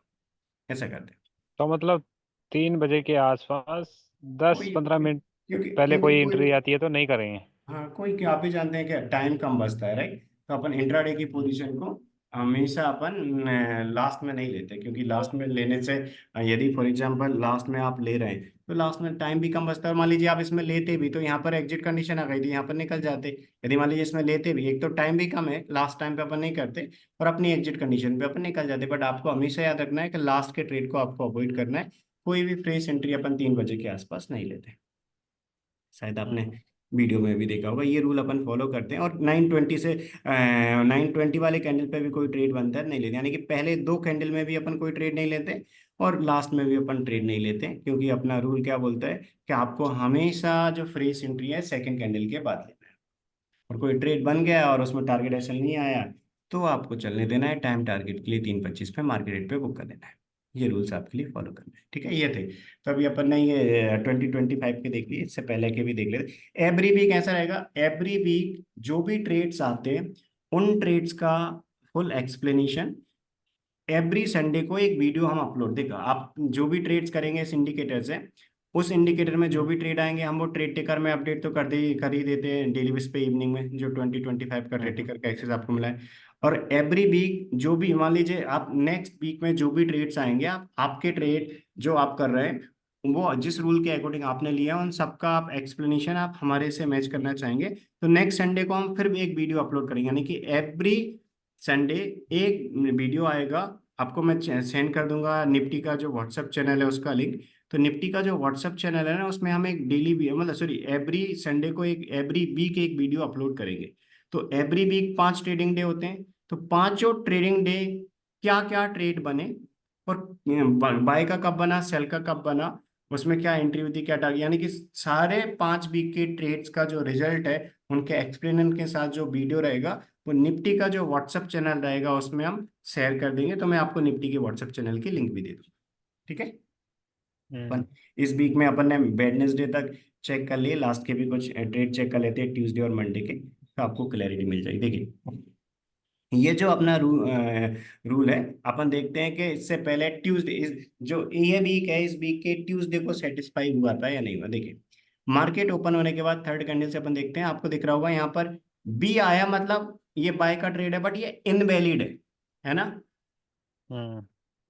ऐसा करते हैं। तो मतलब 3 बजे के आसपास दस कोई पंद्रह मिनट क्योंकि पहले क्योंकि कोई कोई एंट्री आती है तो नहीं करेंगे। हाँ कोई क्या, आप भी जानते हैं क्या टाइम कम बचता है राइट, तो अपन इंट्राडे की हम्म। पोजीशन को हमेशा अपन लास्ट में नहीं लेते, क्योंकि लास्ट में लेने से यदि फॉर एग्जांपल लास्ट में आप ले रहे हैं तो लास्ट में टाइम भी कम बचता है। और मान लीजिए आप इसमें लेते भी तो यहाँ पर एग्जिट कंडीशन आ गई थी, यहाँ पर निकल जाते। यदि मान लीजिए इसमें लेते भी, एक तो टाइम भी कम है, लास्ट टाइम पे अपन नहीं करते और अपनी एग्जिट कंडीशन पे अपन निकल जाते। बट आपको हमेशा याद रखना है कि लास्ट के ट्रेड को आपको अवॉइड करना है। कोई भी फ्रेश एंट्री अपन 3 बजे के आसपास नहीं लेते, शायद आपने हम्म। वीडियो में भी देखा होगा। ये रूल अपन फॉलो करते हैं। और 920 से 920 वाले कैंडल पे भी कोई ट्रेड बनता है नहीं लेते, यानी कि पहले 2 कैंडल में भी अपन कोई ट्रेड नहीं लेते और लास्ट में भी अपन ट्रेड नहीं लेते, क्योंकि अपना रूल क्या बोलता है कि आपको हमेशा जो फ्रेश एंट्री है सेकंड कैंडल के बाद लेना है। और कोई ट्रेड बन गया और उसमें टारगेट ऐसा नहीं आया तो आपको चलने देना है, टाइम टारगेट के लिए 325 पे मार्केट रेट पे बुक कर देना है। ये रूल्स आपके लिए फॉलो करना है, ठीक है। ये थे, तो अभी अपन ने ये 2025 के देख लिए, इससे पहले के भी देख लेते। एवरी वीक ऐसा रहेगा, एवरी वीक जो भी ट्रेड्स आते हैं उन ट्रेड्स का फुल एक्सप्लेनेशन एवरी संडे को एक वीडियो हम अपलोड देगा। आप जो भी ट्रेड्स करेंगे इस इंडिकेटर से, उस इंडिकेटर में जो हम्म। भी ट्रेड आएंगे हम वो ट्रेड टेकर में अपडेट तो कर ही देते हैं डेली बेस पे इवनिंग में, जो 2025 का ट्रेड हम्म। टेकर का एक्सेस आपको मिला है। और एवरी वीक जो भी मान लीजिए आप नेक्स्ट वीक में जो भी ट्रेड्स आएंगे, आप आपके ट्रेड जो आप कर रहे हैं वो जिस रूल के अकॉर्डिंग आपने लिया उन सबका आप एक्सप्लेनेशन आप हमारे से मैच करना चाहेंगे तो नेक्स्ट संडे को हम फिर भी एक वीडियो अपलोड करेंगे, यानी कि एवरी संडे एक वीडियो आएगा। आपको मैं सेंड कर दूंगा निफ्टी का जो व्हाट्सएप चैनल है उसका लिंक। तो निफ्टी का जो व्हाट्सएप चैनल है ना उसमें हम एक डेली मतलब सॉरी एवरी संडे को एक एवरी वीक एक वीडियो अपलोड करेंगे। तो एवरी वीक 5 ट्रेडिंग डे होते हैं, तो पांचों ट्रेडिंग डे क्या क्या ट्रेड बने और बाय का कब बना, सेल का कब बना, उसमें क्या एंट्री हुई थी, क्या टारगेट, यानी कि सारे 5 वीक के ट्रेड्स का जो रिजल्ट है उनके एक्सप्लेनेशन के साथ जो वीडियो रहेगा वो निफ्टी का जो व्हाट्सएप चैनल रहेगा उसमें हम शेयर कर देंगे। तो मैं आपको निफ्टी के व्हाट्सएप चैनल की लिंक भी दे दूँ, ठीक है। अपन हम्म। इस वीक में अपन ने वेडनेसडे तक चेक कर लिए, लास्ट के भी कुछ ट्रेड चेक कर लेते हैं ट्यूसडे और मंडे के, तो आपको क्लैरिटी मिल जाएगी। देखिए ये जो अपना रूल है, अपन देखते हैं कि इससे पहले ट्यूसडे जो ये वीक है इस वीक के ट्यूसडे को सेटिस्फाई हुआ था या नहीं हुआ। देखिए मार्केट ओपन होने के बाद थर्ड कैंडल से अपन देखते हैं, आपको दिख रहा होगा यहाँ पर बी आया, मतलब ये बाय का ट्रेड है बट ये इनवैलिड है ना, हम्म।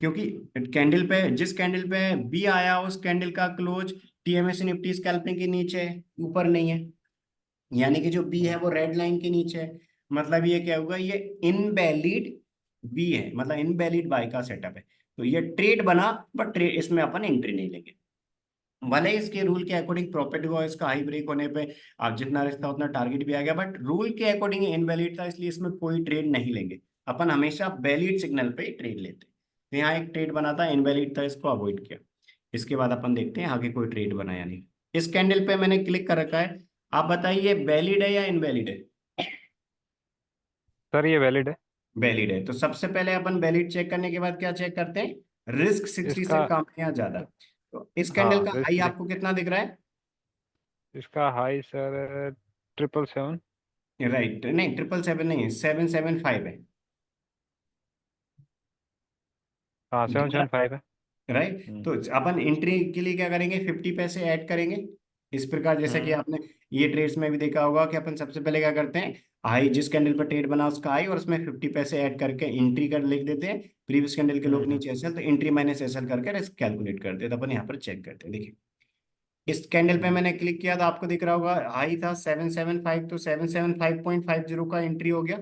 क्योंकि कैंडल पे जिस कैंडल पे बी आया उस कैंडल का क्लोज टीएमएस निफ्टी स्कैल्पिंग के नीचे है, ऊपर नहीं है, यानी कि जो बी है हम्म। वो रेड लाइन के नीचे है। मतलब ये क्या होगा, ये इनवैलिड बी है, मतलब इनवैलिड बाय का सेटअप है। तो ये ट्रेड बना बट ट्रेड इसमें अपन एंट्री नहीं लेंगे, भले ही इसके रूल के अकॉर्डिंग प्रॉफिट हुआ, इसका हाई ब्रेक होने पे आप जितना रिस्क था उतना टारगेट भी आ गया, बट रूल के अकॉर्डिंग इनवैलिड था इसलिए इसमें कोई ट्रेड नहीं लेंगे। अपन हमेशा वैलिड सिग्नल पे ट्रेड लेते हैं। तो यहाँ एक ट्रेड बना था इनवैलिड था, इसको अवॉइड किया। इसके बाद अपन देखते हैं आगे कोई ट्रेड बना या नहीं। इस कैंडल पे मैंने क्लिक कर रखा है, आप बताइए वैलिड है या इनवैलिड है। सर ये वैलिड है। वैलिड है, तो सबसे पहले अपन वैलिड चेक करने के बाद क्या चेक करते हैं, रिस्क 60 से इसका कम है या ज्यादा। तो इस कैंडल हाँ का हाई रिस्क आपको कितना दिख रहा है, इसका हाई सर 777। राइट, नहीं 777 नहीं है, 775 है, हाँ दिख सेवन रहा सेवन फाइव है। है राइट। हम्म। तो अपन एंट्री के लिए क्या करेंगे, 50 पैसे ऐड करेंगे। इस प्रकार जैसे कि हम्म। आपने ये ट्रेड्स में भी देखा होगा कि अपन सबसे पहले क्या करते हैं, हाई जिस कैंडल पर ट्रेड बना उसका हाई, और उसमें 50 पैसे ऐड करके एंट्री कर लिख देते हैं, प्रीवियस कैंडल के लोग नीचे एसएल, तो एंट्री माइनस एसएल करके रिस्क कैलकुलेट करते हैं। तो अपन यहाँ पर चेक करते हैं, देखिए इस कैंडल पे हम्म मैंने क्लिक किया तो आपको दिख रहा होगा हाई था 775, तो 775.50 का एंट्री हो गया।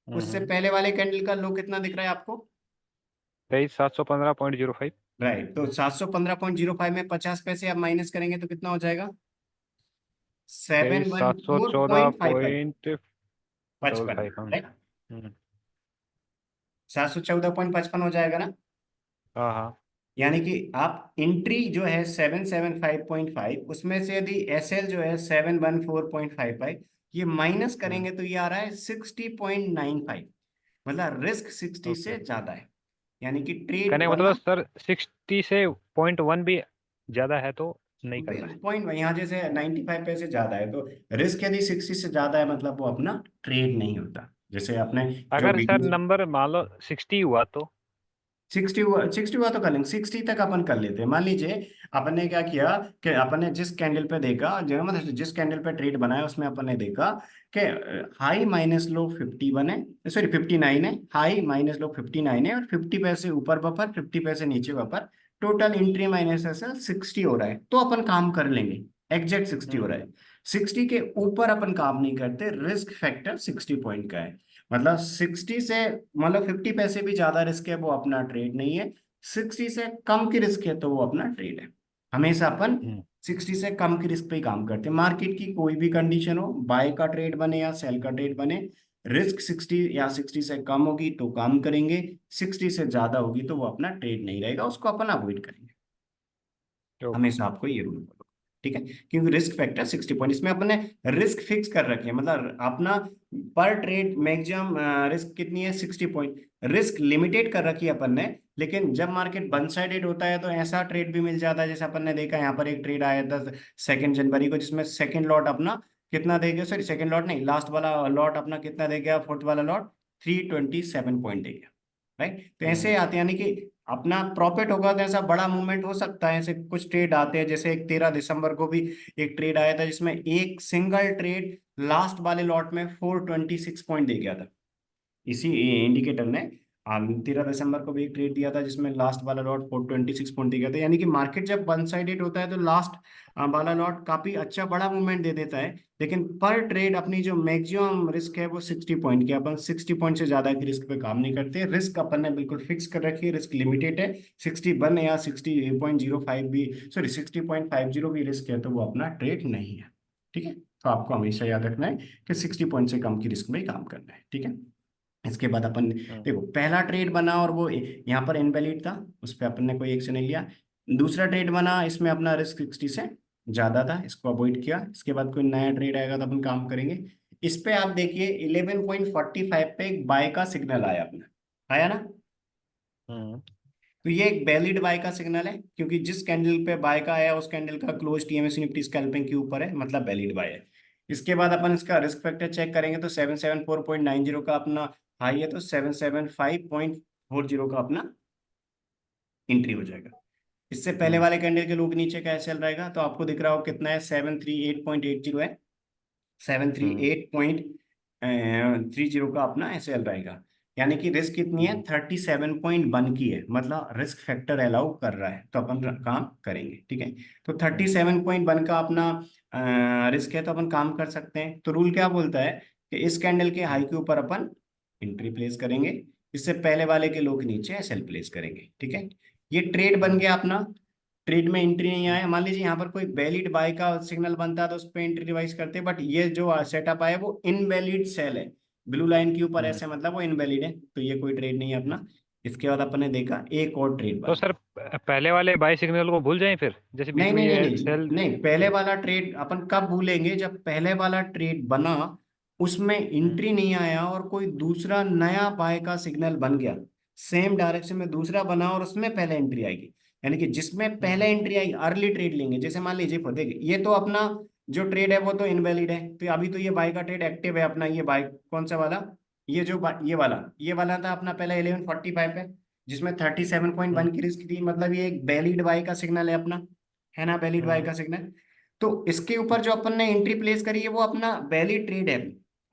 उससे हम्म पहले वाले कैंडल का लो कितना दिख रहा है आपको? 23,715.05। राइट, तो 715.05 में 50 पैसे आप माइनस करेंगे तो कितना हो जाएगा? सेवन तेईस वन सात सौ फोर चौदह point five five point double पचपन फाइव हम। राइट, 714.55 हो जाएगा ना। हाँ हाँ। यानी कि आप एंट्री जो है 775.5, उसमें से यदि एसएल जो है 714.55, ये माइनस हम्म करेंगे तो ये आ रहा है 60.95। मतलब रिस्क 60 ओके। से ज्यादा है, यानी कि ट्रेड कहने का मतलब बना सर 60 से 0.1 भी ज्यादा है तो नहीं करना है। पॉइंट, यहाँ जैसे 95 पैसे ज्यादा है, तो रिस्क यदि 60 से ज्यादा है मतलब वो अपना ट्रेड नहीं होता। जैसे आपने जो अगर सर वीडियो नंबर मान लो 60 हुआ तो। 60 हुआ तो कर लेंगे, 60 तक अपन कर लेते हैं। मान लीजिए अपन ने क्या किया कि अपन ने जिस कैंडल पे देखा, जो मतलब जिस कैंडल पे ट्रेड बनाया उसमें अपन ने देखा कि हाई माइनस लो 51 है, सॉरी 59 है, हाई माइनस लो 59 है, और 50 पैसे ऊपर बफर 50 पैसे नीचे बफर, टोटल एंट्री माइनस ऐसा 60 हो रहा है, तो अपन काम कर लेंगे। एग्जैक्ट 60 हो रहा हम्म है। 60 के ऊपर अपन काम नहीं करते, रिस्क फैक्टर 60 पॉइंट का है। मतलब 60 से, मतलब 50 पैसे भी ज्यादा रिस्क है, वो अपना ट्रेड नहीं है। 60 से कम की रिस्क है तो वो अपना ट्रेड है। हमेशा अपन हम्म 60 से कम की रिस्क पे ही काम करते हैं। मार्केट की कोई भी कंडीशन हो, बाय का ट्रेड बने या सेल का ट्रेड बने, रिस्क 60 या 60 से कम होगी तो काम करेंगे, 60 से ज्यादा होगी तो वो अपना ट्रेड नहीं रहेगा, उसको अपन अवॉइड करेंगे। ओके। हमेशा आपको ये रूल फॉलो, ठीक है, क्योंकि रिस्क फैक्टर 60 पॉइंट, इसमें अपने रिस्क फिक्स कर रखे हैं, मतलब अपना पर ट्रेड मैक्सिमम रिस्क कितनी है 60 पॉइंट, रिस्क लिमिटेड कर रखी है अपन ने। लेकिन जब मार्केट वन साइडेड होता है तो ऐसा ट्रेड भी मिल जाता है, जैसे अपन ने देखा यहाँ पर एक ट्रेड आया था 2 जनवरी को, जिसमें सेकंड लॉट अपना कितना दे गया, सॉरी सेकंड लॉट नहीं, लास्ट वाला लॉट अपना कितना दे गया, फोर्थ वाला लॉट 327 पॉइंट दे गया। राइट, तो ऐसे हम्म आते हैं, यानी कि अपना प्रॉफिट होगा तो ऐसा बड़ा मूवमेंट हो सकता है। ऐसे कुछ ट्रेड आते हैं, जैसे एक 13 दिसंबर को भी एक ट्रेड आया था जिसमें एक सिंगल ट्रेड लास्ट वाले लॉट में 426 पॉइंट दे गया था। इसी इंडिकेटर ने 13 दिसंबर को भी एक ट्रेड दिया था जिसमें लास्ट वाला लॉट 426 पॉइंट दिया था। यानी कि मार्केट जब वन साइडेड होता है तो लास्ट वाला लॉट काफी अच्छा बड़ा मूवमेंट दे देता है। लेकिन पर ट्रेड अपनी जो मैक्सिमम रिस्क है वो 60 पॉइंट की, अपन 60 पॉइंट से ज्यादा की रिस्क पे काम नहीं करते। रिस्क अपन ने बिल्कुल फिक्स कर रखी है, रिस्क लिमिटेड है। 61 या 60.05 भी, सॉरी 60.50 भी रिस्क है तो वो अपना ट्रेड नहीं है। ठीक है, तो आपको हमेशा याद रखना है कि 60 पॉइंट से कम की रिस्क में ही काम करना है। ठीक है, इसके बाद अपन हम्म देखो पहला ट्रेड बना और वो यहाँ पर इनवैलिड था, उस पर अपन ने कोई एक्शन नहीं लिया। दूसरा ट्रेड बना, इसमें अपना रिस्क 60 से ज्यादा था, इसको अवॉइड किया। इसके बाद कोई नया ट्रेड आएगा तो अपन काम करेंगे। इस पे आप देखिए 11.45 पे एक बाय का सिग्नल आया अपना, आया ना। हम्म तो ये एक वैलिड बाय का सिग्नल है, क्योंकि जिस कैंडल पे बाय का आया उस कैंडल का क्लोज टीएमएस निफ्टी स्कैल्पिंग के ऊपर है, मतलब वैलिड बाय है। इसके बाद अपन इसका रिस्क फैक्टर चेक करेंगे तो 774.90 का अपना हाई है, तो 775.40 का अपना एंट्री हो जाएगा। इससे पहले हम्म वाले कैंडल के लोग नीचे का एसएल रहेगा, तो आपको दिख रहा हो कितना है, 738.80 है। सेवन थ्री हम्म एट पॉइंट थ्री जीरो का अपना एसएल रहेगा। यानी कि रिस्क कितनी है, 37.1 की है, मतलब रिस्क फैक्टर अलाउ कर रहा है तो अपन काम करेंगे। ठीक है, तो थर्टी हम्म सेवन पॉइंट वन का अपना रिस्क है तो अपन काम कर सकते हैं। तो रूल क्या बोलता है कि इस कैंडल के हाई हम्म के ऊपर अपन एंट्री प्लेस करेंगे, इससे पहले वाले के लोग नीचे एसएल प्लेस करेंगे। ठीक है, ये ट्रेड बन हम्म गया अपना। ट्रेड में एंट्री नहीं हम्म आया, मान लीजिए यहाँ पर कोई वैलिड बाय का सिग्नल बनता है तो उस पर एंट्री रिवाइज करते, बट ये जो सेटअप आया वो इनवैलिड सेल है, ब्लू लाइन के ऊपर हम्म। ऐसे, मतलब वो इनवैलिड है, तो ये कोई ट्रेड नहीं है अपना। इसके बाद अपन ने देखा एक और ट्रेड तो बना। सर पहले वाले बाई सिग्नल को भूल जाएं फिर, जैसे बीच नहीं में नहीं नहीं ये नहीं सेल। नहीं, पहले वाला ट्रेड अपन कब भूलेंगे, जब पहले वाला ट्रेड बना उसमें हम्म एंट्री नहीं आया और कोई दूसरा नया बाय का सिग्नल बन गया, सेम डायरेक्शन में दूसरा बना और उसमें पहले एंट्री आएगी। यानी कि जिसमें पहले हम्म एंट्री आई अर्ली ट्रेड लेंगे। जैसे मान लीजिए देखिए ये तो अपना जो ट्रेड है वो तो इनवैलिड है, तो अभी तो ये बाय का ट्रेड एक्टिव है अपना। ये बाय कौन सा वाला, ये जो ये वाला था अपना पहले 11.45 पे, जिसमें 37.1 हम्म की रिस्क थी, मतलब ये एक वैलिड बाय का सिग्नल है अपना, है ना, वैलिड बाय हम्म का सिग्नल। तो इसके ऊपर जो अपन ने एंट्री प्लेस करी है वो अपना वैलिड ट्रेड है।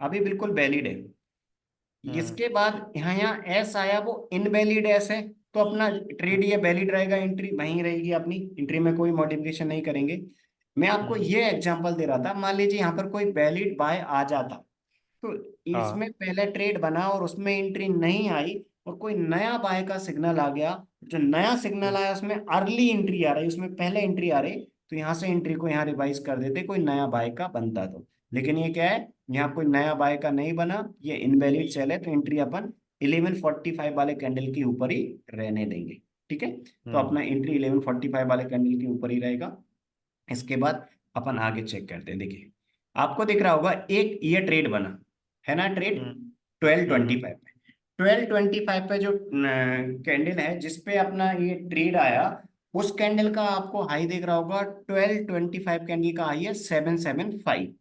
अभी बिल्कुल वैलिड है। हम्म। इसके बाद यहाँ एस आया, वो इनवैलिड एस है, तो अपना ट्रेड ये वैलिड रहेगा, एंट्री वहीं रहेगी, अपनी एंट्री में कोई मॉडिफिकेशन नहीं करेंगे। मैं आपको हम्म। ये एग्जांपल दे रहा था, मान लीजिए यहाँ पर कोई वैलिड बाय आ जाता, तो हाँ। इसमें पहले ट्रेड बना और उसमें एंट्री नहीं आई, और कोई नया बाय का सिग्नल आ गया, जो नया सिग्नल हम्म। आया उसमें अर्ली एंट्री आ रही, उसमें पहले एंट्री आ रही, तो यहाँ से एंट्री को यहाँ रिवाइज कर देते, कोई नया बाय का बनता तो। लेकिन ये क्या है, यहाँ कोई नया बाय का नहीं बना, ये इनवैलिड सेल है, तो एंट्री अपन 1145 वाले कैंडल के ऊपर ही रहने देंगे। ठीक है, तो हम्म। अपना एंट्री 1145 वाले कैंडल के ऊपर ही रहेगा। इसके बाद अपन आगे चेक करते हैं। देखिए, आपको दिख रहा होगा एक ये ट्रेड बना है ना, ट्रेड हम्म। 1225 पे, 1225 पे जो कैंडल है जिसपे अपना ये ट्रेड आया, उस कैंडल का आपको हाई दिख रहा होगा, 1225 कैंडल का हाई है 775, हम्म।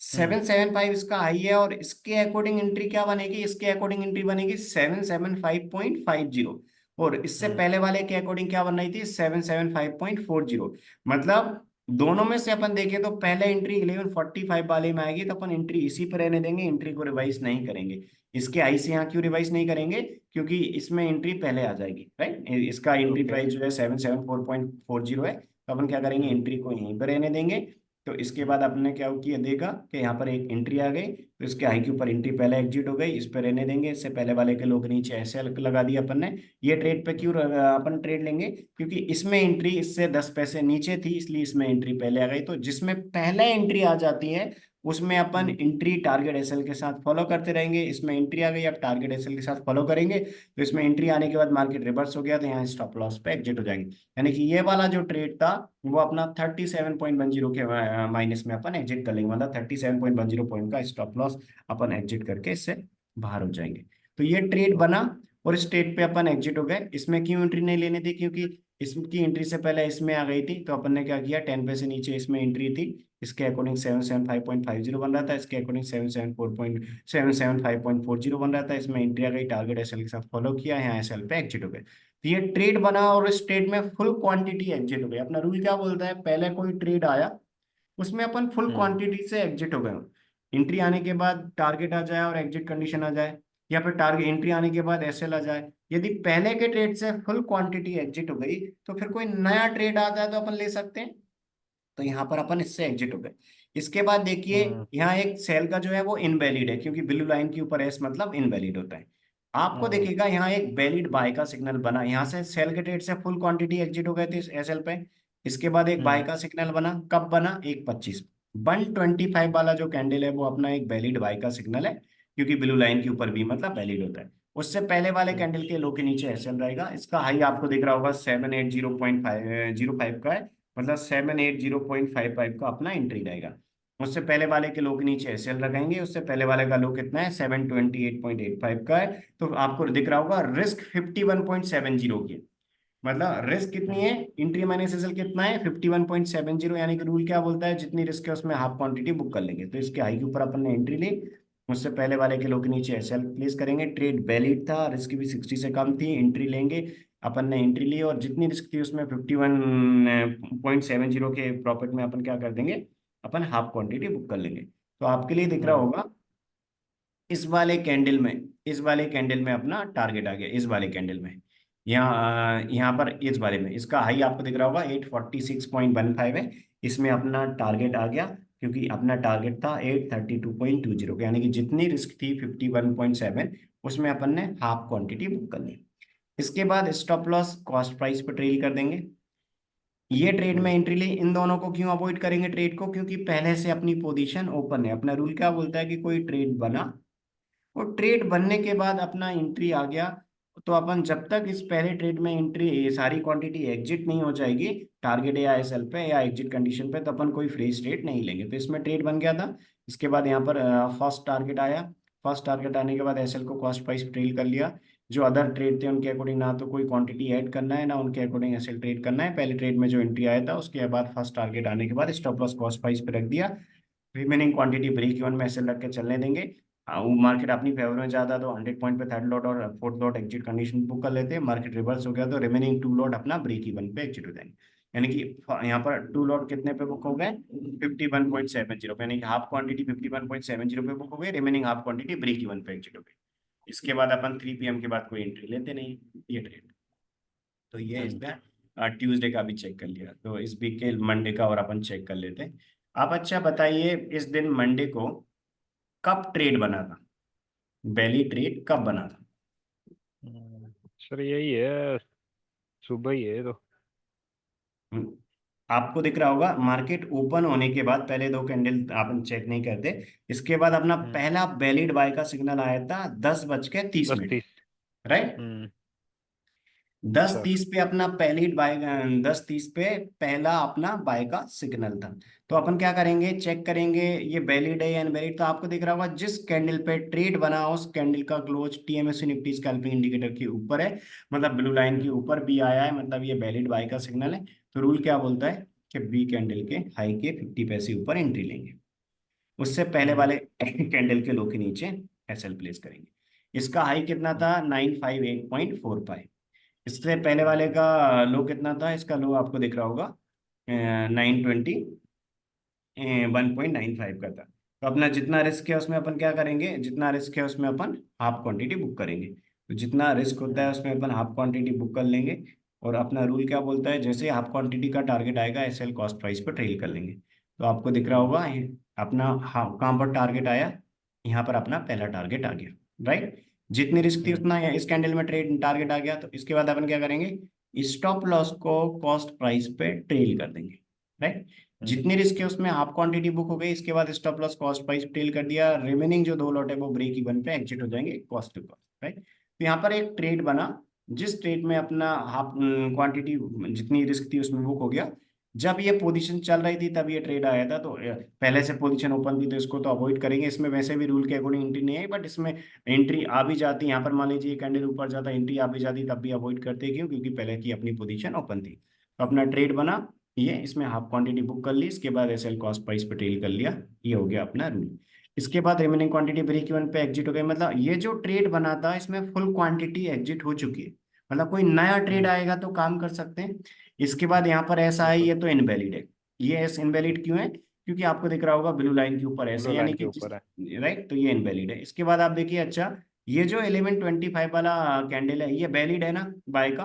775 इसका हाई है, और इसके अकॉर्डिंग एंट्री क्या बनेगी, इसके अकॉर्डिंग एंट्री बनेगी 775.50, और इससे हम्म। पहले वाले के अकॉर्डिंग क्या बन रही थी, 775.40। मतलब दोनों में से अपन देखें तो पहले एंट्री 1145 वाले में आएगी, तो अपन एंट्री इसी पर रहने देंगे, एंट्री को रिवाइज नहीं करेंगे। इसके आई से यहाँ क्यों रिवाइज नहीं करेंगे, क्योंकि इसमें एंट्री पहले आ जाएगी, राइट, इसका एंट्री ओके। प्राइस जो है 774.40 है, तो अपन क्या करेंगे, हम्म। एंट्री को यहीं पर रहने देंगे। तो इसके बाद आपने क्या किया, देगा कि यहाँ पर एक एंट्री आ गई, तो इसके हाई के ऊपर एंट्री पहले एग्जिट हो गई, इस पर रहने देंगे, इससे पहले वाले के लोग नीचे ऐसे लगा दिया अपन ने। ये ट्रेड पे क्यों अपन ट्रेड लेंगे, क्योंकि इसमें एंट्री इससे 10 पैसे नीचे थी, इसलिए इसमें एंट्री पहले आ गई, तो जिसमें पहले एंट्री आ जाती है उसमें अपन हम्म। एंट्री टारगेट एसएल के साथ फॉलो करते रहेंगे। इसमें एंट्री आ गई, अब टारगेट एसएल के साथ फॉलो करेंगे, तो इसमें एंट्री आने के बाद मार्केट रिवर्स हो गया, तो यहाँ स्टॉप लॉस पे एग्जिट हो जाएंगे। यानी कि ये वाला जो ट्रेड था वो अपना 37.10 के माइनस में अपन एग्जिट कर लेंगे, मतलब 37.10 पॉइंट का स्टॉप लॉस अपन एग्जिट करके इससे बाहर हो जाएंगे। तो ये ट्रेड बना और इस ट्रेड पे अपन एग्जिट हो गए। इसमें क्यों एंट्री नहीं लेनी थी, क्योंकि इसकी एंट्री से पहले इसमें आ गई थी, तो अपन ने क्या किया, 10 पैसे नीचे इसमें एंट्री थी, इसके अकॉर्डिंग 775.50 बन रहा था, इसके अकॉर्डिंग 775.40 बन रहा था, इसमें एंट्री आ गई, टारगेट एसएल के साथ फॉलो किया, यहाँ एसएल पे एग्जिट हो गए। तो ये ट्रेड बना और इस ट्रेड में फुल क्वांटिटी एग्जिट हो गई। अपना रूल क्या बोलता है, पहले कोई ट्रेड आया उसमें अपन फुल हम्म। क्वांटिटी से एग्जिट हो गए, एंट्री आने के बाद टारगेट आ जाए और एग्जिट कंडीशन आ जाए, या फिर टारगेट एंट्री आने के बाद एसएल आ जाए। यदि पहले के ट्रेड से फुल क्वांटिटी एग्जिट हो गई, तो फिर कोई नया ट्रेड आता है तो अपन ले सकते हैं, तो यहाँ पर अपन इससे एग्जिट हो गए। इसके बाद देखिए, हम्म। यहाँ एक सेल का जो है वो इनवैलिड है, क्योंकि ब्लू लाइन के ऊपर एस मतलब इनवैलिड होता है। आपको हम्म। देखिएगा यहाँ एक वैलिड बाय का सिग्नल बना, यहाँ से सेल के ट्रेड से फुल क्वांटिटी एग्जिट हो गए थे इस एसएल पे। इसके बाद एक बाय हम्म। का सिग्नल बना, कब बना, 1:25। 125 वाला जो कैंडल है वो अपना एक वैलिड बाय का सिग्नल है, क्योंकि ब्लू लाइन के ऊपर भी मतलब वैलिड होता है। उससे पहले वाले हम्म। कैंडल के लो के नीचे एसएल रहेगा, इसका हाई आपको दिख रहा होगा 780.05 का है, मतलब 780.55 का अपना एंट्री रहेगा। उससे पहले वाले के लो के नीचे एसएल लगाएंगे, उससे पहले वाले का लो कितना है, 728.85 का है, तो आपको दिख रहा होगा रिस्क 51.70 की है। मतलब रिस्क कितनी हम्म। है, एंट्री माइनस एसएल कितना है, 51.70, यानी कि रूल क्या बोलता है, जितनी रिस्क है उसमें हाफ क्वांटिटी बुक कर लेंगे। तो इसके हाई के ऊपर अपन ने एंट्री ली, उससे पहले वाले के लो के नीचे एसएल प्लेस करेंगे, ट्रेड वैलिड था, रिस्क भी 60 से कम थी, एंट्री लेंगे। अपन ने एंट्री ली और जितनी रिस्क थी उसमें 51.70 के प्रॉफिट में अपन क्या कर देंगे, अपन हाफ क्वांटिटी बुक कर लेंगे। तो आपके लिए दिख रहा हम्म। होगा, इस वाले कैंडल में, इस वाले कैंडल में अपना टारगेट आ गया, इस वाले कैंडल में, यहाँ पर इस वाले में इसका हाई आपको दिख रहा होगा 846.15 है, इसमें अपना टारगेट आ गया, क्योंकि अपना टारगेट था 832.20 का, यानी कि जितनी रिस्क थी 51.7, उसमें अपन ने हाफ क्वांटिटी बुक कर ली। इसके बाद स्टॉप लॉस कॉस्ट प्राइस पर ट्रेल कर देंगे। ये ट्रेड में हम्म। एंट्री ले, इन दोनों को क्यों अवॉइड करेंगे ट्रेड को, क्योंकि पहले से अपनी पोजीशन ओपन है। अपना रूल क्या बोलता है कि कोई ट्रेड बना और ट्रेड बनने के बाद अपना एंट्री आ गया, तो अपन जब तक इस पहले ट्रेड में एंट्री सारी क्वांटिटी एग्जिट नहीं हो जाएगी टारगेट या एसएल पे या एग्जिट कंडीशन पे, तो अपन कोई फ्रेश ट्रेड नहीं लेंगे। तो इसमें ट्रेड बन गया था। इसके बाद यहाँ पर फर्स्ट टारगेट आया, फर्स्ट टारगेट आने के बाद एसएल को कॉस्ट प्राइस ट्रेल कर लिया। जो अदर ट्रेड थे उनके अकॉर्डिंग ना तो कोई क्वांटिटी ऐड करना है, ना उनके अकॉर्डिंग एसएल ट्रेड करना है। पहले ट्रेड में जो एंट्री आया था उसके बाद फर्स्ट टारगेट आने के बाद स्टॉप लॉस कॉस्ट प्राइस पे रख दिया, रिमेनिंग क्वांटिटी ब्रेक इवन में ऐसे रख के चलने देंगे। वो मार्केट अपनी फेवर में जाता तो 100 पॉइंट पे थर्ड लॉट और fourth lot exit condition book कर लेते हैं, मार्केट रिवर्स हो गया तो रिमेनिंग 2 लॉट अपना ब्रेक इवन पे एग्जिट हो जाएंगे। यानी कि यहाँ पर टू लॉट कितने पे बुक हो गए, 51.70 पे, यानी कि हाफ क्वांटिटी 51.70 पे बुक हो गई, remaining half quantity break even पे एग्जिट हो गई। इसके बाद अपन 3 PM के बाद कोई एंट्री लेते नहीं, ये ट्रेड। तो ये हम्म। इसमें ट्यूसडे का भी चेक कर लिया, तो इस वीक के मंडे का और अपन चेक कर लेते हैं। आप अच्छा बताइए, इस दिन मंडे को कब ट्रेड बना था, बेली ट्रेड कब बना था? सर यही है, सुबह ही है तो। हम्म, आपको दिख रहा होगा मार्केट ओपन होने के बाद पहले दो कैंडल अपन चेक नहीं करते, इसके बाद अपना हम्म। पहला वैलिड बाय का सिग्नल आया था 10:30। 10:30। राइट, हम्म। दस सर। तीस पे अपना पहली बाय, 10:30 पे पहला अपना बाय का सिग्नल था। तो अपन क्या करेंगे, चेक करेंगे ये वैलिड है या इनवैलिड। तो आपको दिख रहा होगा जिस कैंडल पे ट्रेड बना उस कैंडल का क्लोज टीएमएससी निफ्टी स्कैल्पिंग इंडिकेटर के ऊपर है, मतलब ब्लू लाइन के ऊपर भी आया है, मतलब ये वैलिड बाय का सिग्नल है। तो रूल क्या बोलता है कि बी कैंडल के हाई के 50 पैसे ऊपर एंट्री लेंगे, उससे पहले हम्म। वाले कैंडल के लो के नीचे एसएल प्लेस करेंगे। इसका हाई कितना था, 958.45। इससे पहले वाले का लो कितना था, इसका लो आपको दिख रहा होगा 921.95 का था। तो अपना जितना रिस्क है उसमें अपन क्या करेंगे, जितना रिस्क है उसमें अपन हाफ क्वांटिटी बुक करेंगे। तो जितना रिस्क होता है हम्म। उसमें अपन हाफ क्वांटिटी बुक कर लेंगे। और अपना रूल क्या बोलता है, जैसे हाफ क्वांटिटी का टारगेट आएगा एसएल कॉस्ट प्राइस पर ट्रेल कर लेंगे। तो आपको दिख रहा हम्म। होगा अपना हाफ कहाँ पर टारगेट आया, यहाँ पर अपना पहला टारगेट आ गया। राइट, जितनी रिस्क थी हम्म। उतना इस कैंडल में ट्रेड टारगेट आ गया। तो इसके बाद अपन क्या करेंगे, स्टॉप लॉस को कॉस्ट प्राइस पे ट्रेल कर देंगे। राइट, हम्म। जितनी रिस्क है उसमें हाफ क्वांटिटी बुक हो गई, इसके बाद stop loss cost price tell कर दिया, रिमेनिंग जो दो लॉट है वो ब्रेक इवन पे एग्जिट हो जाएंगे कॉस्ट टू कॉस्ट। राइट, तो यहाँ पर एक ट्रेड बना, जिस ट्रेड में अपना हाफ क्वांटिटी जितनी रिस्क थी उसमें बुक हो गया। जब ये पोजीशन चल रही थी तब ये ट्रेड आया था, तो पहले से पोजीशन ओपन थी तो इसको तो अवॉइड करेंगे। इसमें वैसे भी रूल के अकॉर्डिंग एंट्री नहीं है, बट इसमें एंट्री आ भी जाती है। यहाँ पर मान लीजिए कैंडल ऊपर जाता एंट्री आ भी जाती, तब भी अवॉइड करते हैं। क्यों, क्योंकि पहले की अपनी पोजीशन ओपन थी। तो अपना ट्रेड बना, ये इसमें हाफ क्वांटिटी बुक कर ली, इसके बाद एसएल कॉस्ट प्राइस पे टेल कर लिया। ये हो गया अपना रूल। इसके बाद रिमेनिंग क्वांटिटी ब्रेक इवन पे एग्जिट हो गई, मतलब ये जो ट्रेड बना था इसमें फुल क्वांटिटी एग्जिट हो चुकी है। मतलब कोई नया ट्रेड हम्म। आएगा तो काम कर सकते हैं। इसके बाद यहाँ पर ऐसा है, बिल्कुल। ये तो इनवैलिड है। ये एस इनवैलिड क्यों है, क्योंकि आपको दिख रहा होगा ब्लू लाइन के ऊपर ऐसे, ब्लू यानी लाइन के कि जिस, ऊपर है। राइट, तो ये इनवैलिड है। इसके बाद आप देखिए, अच्छा ये जो 11:25 वाला कैंडल है ये वैलिड है ना बाय का,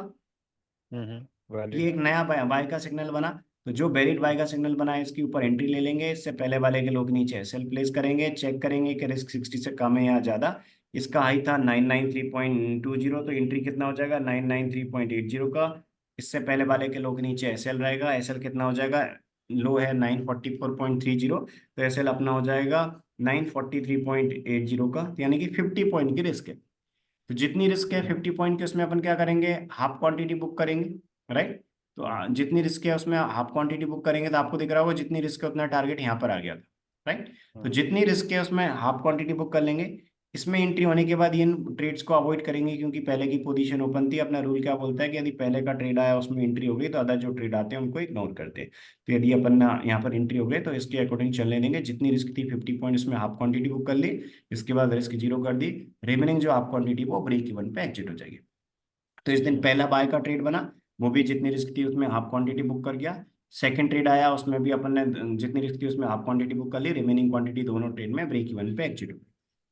ये वैलिड। एक नया बाय का सिग्नल बना। तो जो वैलिड बाय का सिग्नल बना है इसके ऊपर एंट्री ले लेंगे। इससे पहले वाले के लोग नीचे एसएल प्लेस करेंगे, चेक करेंगे कि रिस्क 60 से कम है या ज्यादा। इसका हाई था 993.20, तो एंट्री कितना हो जाएगा 993.80 का। इससे पहले वाले के लोग नीचे एसएल रहेगा, एसएल कितना हो जाएगा, लो है 944.30, तो एसएल अपना हो जाएगा 943.80 का। तो यानी कि 50 पॉइंट की रिस्क है। तो जितनी रिस्क है 50 पॉइंट की, उसमें अपन क्या करेंगे, हाफ क्वांटिटी बुक करेंगे। राइट, तो जितनी रिस्क है उसमें हाफ क्वांटिटी बुक करेंगे। तो आपको दिख रहा होगा जितनी रिस्क है उतना टारगेट यहाँ पर आ गया था। राइट, तो जितनी रिस्क है उसमें हाफ क्वांटिटी बुक कर लेंगे। इसमें एंट्री होने के बाद इन ट्रेड्स को अवॉइड करेंगे, क्योंकि पहले की पोजीशन ओपन थी। अपना रूल क्या बोलता है कि यदि पहले का ट्रेड आया उसमें एंट्री हो गई तो अदर जो ट्रेड आते हैं उनको इग्नोर करते हैं। तो यदि अपन ना यहाँ पर एंट्री हो गए तो इसके अकॉर्डिंग चलने देंगे। जितनी रिस्क थी 50 पॉइंट, उसमें हाफ क्वांटिटी बुक कर ली, इसके बाद रिस्क जीरो कर दी, रिमेनिंग जो हाफ क्वांटिटी वो ब्रेक इवन पे एग्जिट हो जाएगी। तो इस दिन पहला बाय का ट्रेड बना, वो भी जितनी रिस्क थी उसमें हाफ क्वांटिटी बुक कर गया। सेकंड ट्रेड आया, उसमें भी अपन ने जितनी रिस्क थी उसमें हाफ क्वांटिटी बुक कर ली, रिमेनिंग क्वांटिटी दोनों ट्रेड में ब्रेक इवन पे एग्जिट हो गई।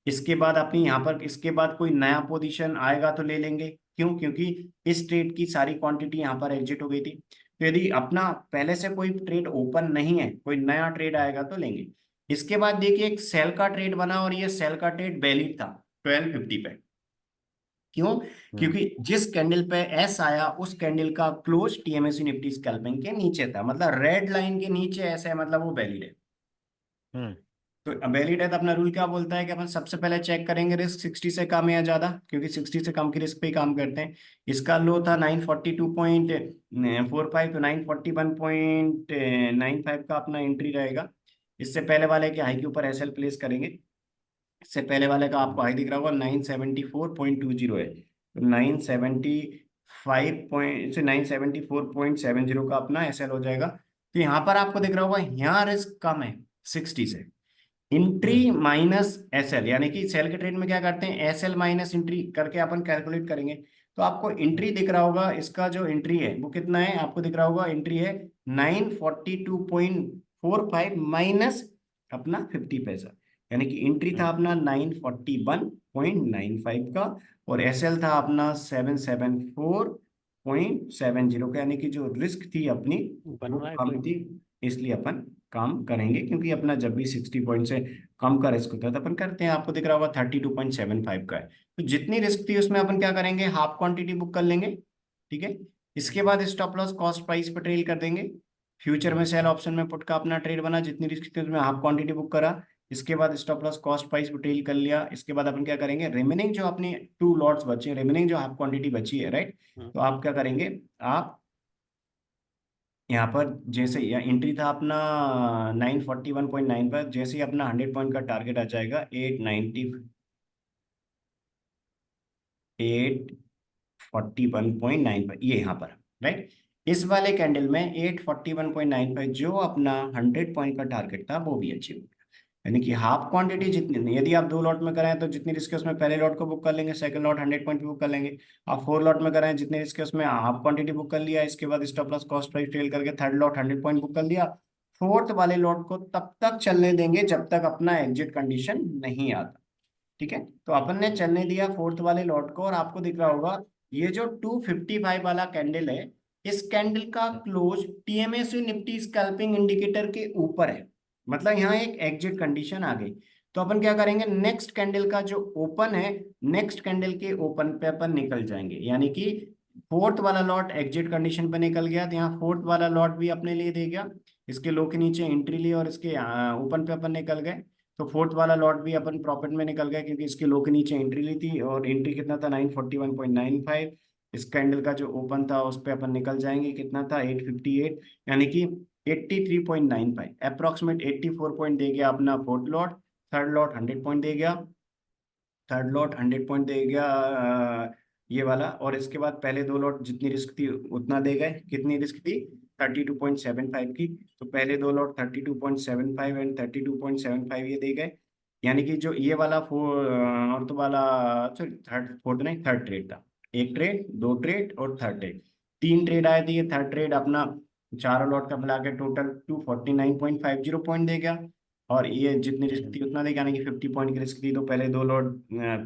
इसके बाद अपनी यहाँ पर, इसके बाद कोई नया पोजीशन आएगा तो ले लेंगे। क्यों, क्योंकि इस ट्रेड की सारी क्वांटिटी यहाँ पर एग्जिट हो गई थी। तो यदि अपना पहले से कोई ट्रेड ओपन नहीं है, कोई नया ट्रेड आएगा तो लेंगे। इसके बाद देखिए एक सेल का ट्रेड बना, और ये सेल का ट्रेड वैलिड था 12:50 पे। क्यों, हम्म। क्योंकि जिस कैंडल पे एस आया उस कैंडल का क्लोज टीएमएसी निफ्टी स्कैल्पिंग के नीचे था, मतलब रेड लाइन के नीचे ऐसे है, मतलब वो वैलिड है। हम्म। तो वैलिड है तो अपना रूल क्या बोलता है कि अपन सबसे पहले चेक करेंगे रिस्क 60 से कम है या ज्यादा, क्योंकि 60 से कम की रिस्क पे ही काम करते हैं। इसका लो था 942.45, तो 941.95 का अपना एंट्री रहेगा। इससे पहले वाले के हाई के ऊपर एसएल प्लेस करेंगे। इससे पहले वाले का आपको हाई दिख रहा होगा 974.20 है, तो 974.70 का अपना एसएल हो जाएगा। तो यहाँ पर आपको दिख रहा होगा यहाँ रिस्क कम है 60 से। इंट्री हम्म। माइनस एसएल, यानी कि सेल के ट्रेड में क्या करते हैं, एसएल माइनस इंट्री करके अपन कैलकुलेट करेंगे। तो आपको एंट्री दिख रहा होगा, इसका जो एंट्री है वो कितना है आपको दिख रहा होगा, एंट्री है 942.45 माइनस अपना 50 पैसा, यानी कि एंट्री था अपना 941.95 का, और एसएल था अपना 774.70 का, यानी कि जो रिस्क थी अपनी बन वो रहा है कम कोई? थी। इसलिए अपन काम करेंगे, क्योंकि अपना जब भी 60 पॉइंट से कम का रिस्क होता है तो अपन करते हैं। आपको दिख रहा होगा 32.75 का है, तो जितनी रिस्क थी उसमें अपन क्या करेंगे, हाफ क्वांटिटी बुक कर लेंगे, ठीक है। इसके बाद स्टॉप लॉस कॉस्ट प्राइस पर ट्रेल कर देंगे। फ्यूचर में सेल ऑप्शन में पुट का अपना ट्रेड बना, जितनी रिस्क थी उसमें हाफ क्वांटिटी बुक करा। इसके बाद स्टॉप लॉस कॉस्ट प्राइस पर ट्रेल कर लिया। इसके बाद अपन क्या करेंगे, रिमेनिंग जो अपनी 2 लॉट्स बचे, रिमेनिंग जो हाफ क्वांटिटी बची है, राइट, हम्म। तो आप क्या करेंगे, आप यहाँ पर जैसे यहाँ एंट्री था अपना 941.9 पर, जैसे ही अपना 100 पॉइंट का टारगेट आ जाएगा 841.9 पर, ये यहाँ पर, राइट, इस वाले कैंडल में 841.95 जो अपना 100 पॉइंट का टारगेट था वो भी अचीव हो गया। यानी कि हाफ क्वांटिटी जितनी, यदि आप 2 लॉट में कराएं तो जितनी रिस्क है उसमें पहले लॉट को बुक कर लेंगे, सेकंड लॉट 100 पॉइंट पे बुक कर लेंगे। आप 4 लॉट में कराएं, जितनी रिस्क है उसमें हाफ क्वांटिटी बुक कर लिया, इसके बाद stop loss cost price trail करके थर्ड लॉट 100 पॉइंट बुक कर लिया। फोर्थ वाले लॉट को तब तक चलने देंगे जब तक अपना एग्जिट कंडीशन नहीं आता, ठीक है। तो अपन ने चलने दिया फोर्थ वाले लॉट को, और आपको दिख रहा होगा ये जो 255 वाला कैंडल है, इस कैंडल का क्लोज टीएमएसयू निफ्टी स्कैल्पिंग इंडिकेटर के ऊपर है, मतलब यहाँ एक एग्जिट कंडीशन आ गई। तो अपन क्या करेंगे, नेक्स्ट कैंडल का जो ओपन है, नेक्स्ट कैंडल के ओपन पे अपन निकल जाएंगे, यानी कि फोर्थ वाला लॉट एग्जिट कंडीशन पे निकल गया, तो यहाँ फोर्थ वाला लॉट भी अपने लिए दे गया, इसके लो के नीचे एंट्री ली और इसके ओपन पे अपन निकल गए। तो फोर्थ वाला लॉट भी अपन प्रॉफिट में निकल गया, क्योंकि इसके लो के नीचे एंट्री ली थी, और एंट्री कितना था 941.95। इस कैंडल का जो ओपन था उस पर अपन निकल जाएंगे, कितना था 858, यानी कि 83.95, अप्रोक्सीमेट 84 पॉइंट दे गया अपना fourth lot. Third lot 100 point दे गया, थर्ड लॉट 100 पॉइंट दे गया ये वाला। और इसके बाद पहले 2 लॉट जितनी रिस्क थी उतना दे गए, कितनी रिस्क थी 32.75 की, तो पहले 2 लॉट 32.75 एंड 32.75 ये दे गए। यानी कि जो ये वाला फोर्थ वाला, सॉरी थर्ड, फोर्थ नहीं, थर्ड ट्रेड था, एक ट्रेड, 2 ट्रेड और थर्ड ट्रेड, 3 ट्रेड आए थे। ये थर्ड ट्रेड अपना चारों लॉट का मिला के टोटल 249.50 पॉइंट दे गया, और ये जितनी रिस्क थी उतना देगा, यानी कि 50 पॉइंट की रिस्क थी, तो पहले 2 लॉट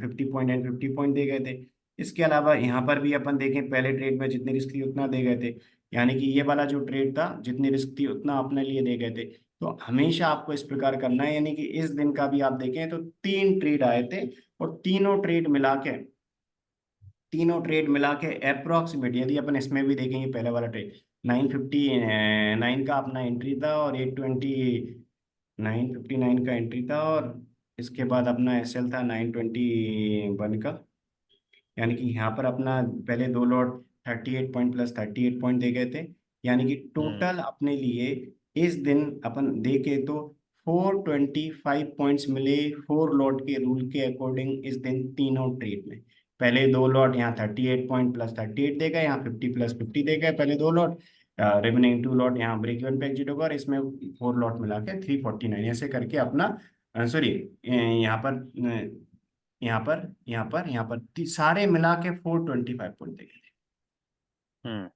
50 पॉइंट एंड 50 पॉइंट दे गए थे। इसके अलावा यहाँ पर भी अपन देखें, पहले ट्रेड में जितनी रिस्क थी उतना दे गए थे, यानी कि ये वाला जो ट्रेड था जितनी रिस्क थी उतना अपने लिए दे गए थे। तो हमेशा आपको इस प्रकार करना है, यानी कि इस दिन का भी आप देखें तो 3 ट्रेड आए थे, और तीनों ट्रेड मिला के अप्रोक्सीमेट, यदि अपन इसमें भी देखेंगे पहले वाला ट्रेड 959 का अपना एंट्री था, और 959 का एंट्री था, और इसके बाद अपना एसएल था 921 का, यानी कि यहाँ पर अपना पहले 2 लॉट 38 पॉइंट प्लस 38 पॉइंट दे गए थे, यानी कि हम्म। टोटल अपने लिए इस दिन अपन देखे तो 425 पॉइंट्स मिले, 4 लॉट के रूल के अकॉर्डिंग इस दिन तीनों ट्रेड में। पहले 2 लॉट यहाँ 38 पॉइंट प्लस 38 दे गए, यहाँ 50 प्लस 50 दे गए पहले 2 लॉट, रिमेनिंग 2 लॉट यहाँ ब्रेक इवन पे एग्जिट होगा, और इसमें 4 लॉट मिला के 349, ऐसे करके अपना, सॉरी यहाँ पर यहाँ पर सारे मिला के 425 पॉइंट देंगे। हम्म।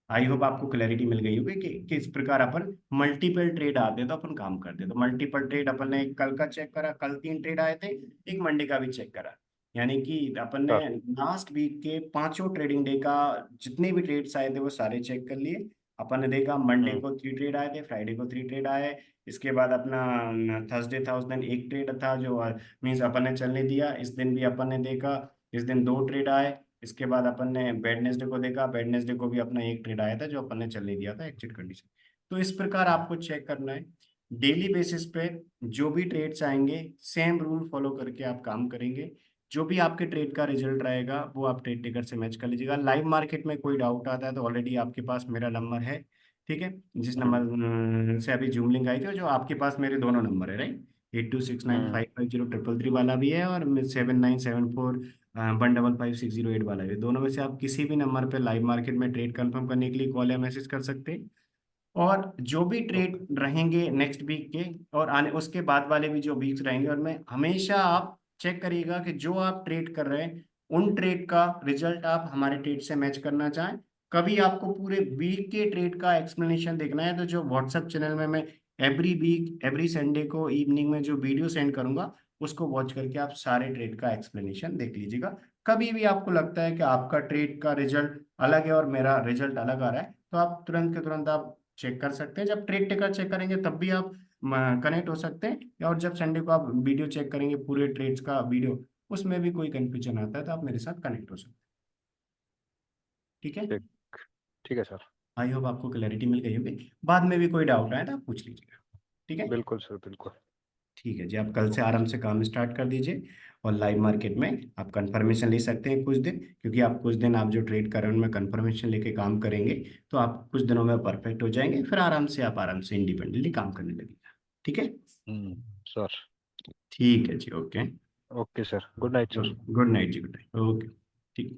आई होप आपको क्लैरिटी मिल गई होगी कि किस प्रकार अपन मल्टीपल ट्रेड आते हैं तो अपन काम करते हैं। तो मल्टीपल ट्रेड अपन ने कल का चेक करा, कल 3 ट्रेड आए थे, एक मंडे का भी चेक करा, यानी कि अपन ने हाँ। लास्ट वीक के पांचों ट्रेडिंग डे का जितने भी ट्रेड्स आए थे वो सारे चेक कर लिए। अपन ने देखा मंडे हम्म। को 3 ट्रेड आए थे, फ्राइडे को 3 ट्रेड आए, इसके बाद अपना थर्सडे था, उस दिन एक ट्रेड था जो मीन्स अपन ने चलने दिया, इस दिन भी अपन ने देखा, इस दिन 2 ट्रेड आए। इसके बाद अपन ने वेडनेसडे को देखा, वेडनेसडे को भी अपना एक ट्रेड आया था जो अपन ने चलने दिया था एग्जिट कंडीशन। तो इस प्रकार आपको चेक करना है डेली बेसिस पे, जो भी ट्रेड्स आएंगे सेम रूल फॉलो करके आप काम करेंगे, जो भी आपके ट्रेड का रिजल्ट रहेगा वो आप ट्रेड टेकर से मैच कर लीजिएगा। लाइव मार्केट में कोई डाउट आता है तो ऑलरेडी आपके पास मेरा नंबर है, ठीक है, जिस हम्म। नंबर से अभी जूम लिंक आई थी, और जो आपके पास मेरे दोनों नंबर है, राइट, 8269550333 वाला भी है, और 7974 15560 8 वाला भी, दोनों में से आप किसी भी नंबर पे लाइव मार्केट में ट्रेड कंफर्म करने के लिए कॉल या मैसेज कर सकते हैं। और जो भी ओके। ट्रेड रहेंगे नेक्स्ट वीक के और आने उसके बाद वाले भी जो वीक्स रहेंगे, और मैं हमेशा आप चेक करिएगा कि जो आप ट्रेड कर रहे हैं उन ट्रेड का रिजल्ट आप हमारे ट्रेड से मैच करना चाहें, कभी आपको पूरे वीक के ट्रेड का एक्सप्लेनेशन देखना है, तो जो व्हाट्सएप चैनल में मैं एवरी वीक एवरी संडे को इवनिंग में जो वीडियो सेंड करूंगा, उसको वॉच करके आप सारे ट्रेड का एक्सप्लेनेशन देख लीजिएगा। कभी भी आपको लगता है कि आपका ट्रेड का रिजल्ट अलग है और मेरा रिजल्ट अलग आ रहा है, तो आप तुरंत के तुरंत आप चेक कर सकते हैं। जब ट्रेड टेकर चेक करेंगे तब भी आप कनेक्ट हो सकते हैं, और जब संडे को आप वीडियो चेक करेंगे पूरे ट्रेड्स का वीडियो, उसमें भी कोई कंफ्यूजन आता है तो आप मेरे साथ कनेक्ट हो सकते हैं। ठीक है। ठीक। ठीक है सर। आई होप आपको क्लैरिटी मिल गई होगी, बाद में भी कोई डाउट आए तो आप पूछ लीजिएगा। ठीक है। बिल्कुल सर, बिल्कुल। ठीक है जी, आप कल से ओके आराम सर। से काम स्टार्ट कर दीजिए, और लाइव मार्केट में आप कंफर्मेशन ले सकते हैं कुछ दिन, क्योंकि आप कुछ दिन आप जो ट्रेड कर रहे हैं उनमें कंफर्मेशन लेके काम करेंगे, तो आप कुछ दिनों में परफेक्ट हो जाएंगे, फिर आराम से इंडिपेंडेंटली काम करने लगेगा। ठीक है। सर। ठीक है जी, okay. Okay sir, good night sir. Good night जी, गुड नाइट, ओके। ठीक।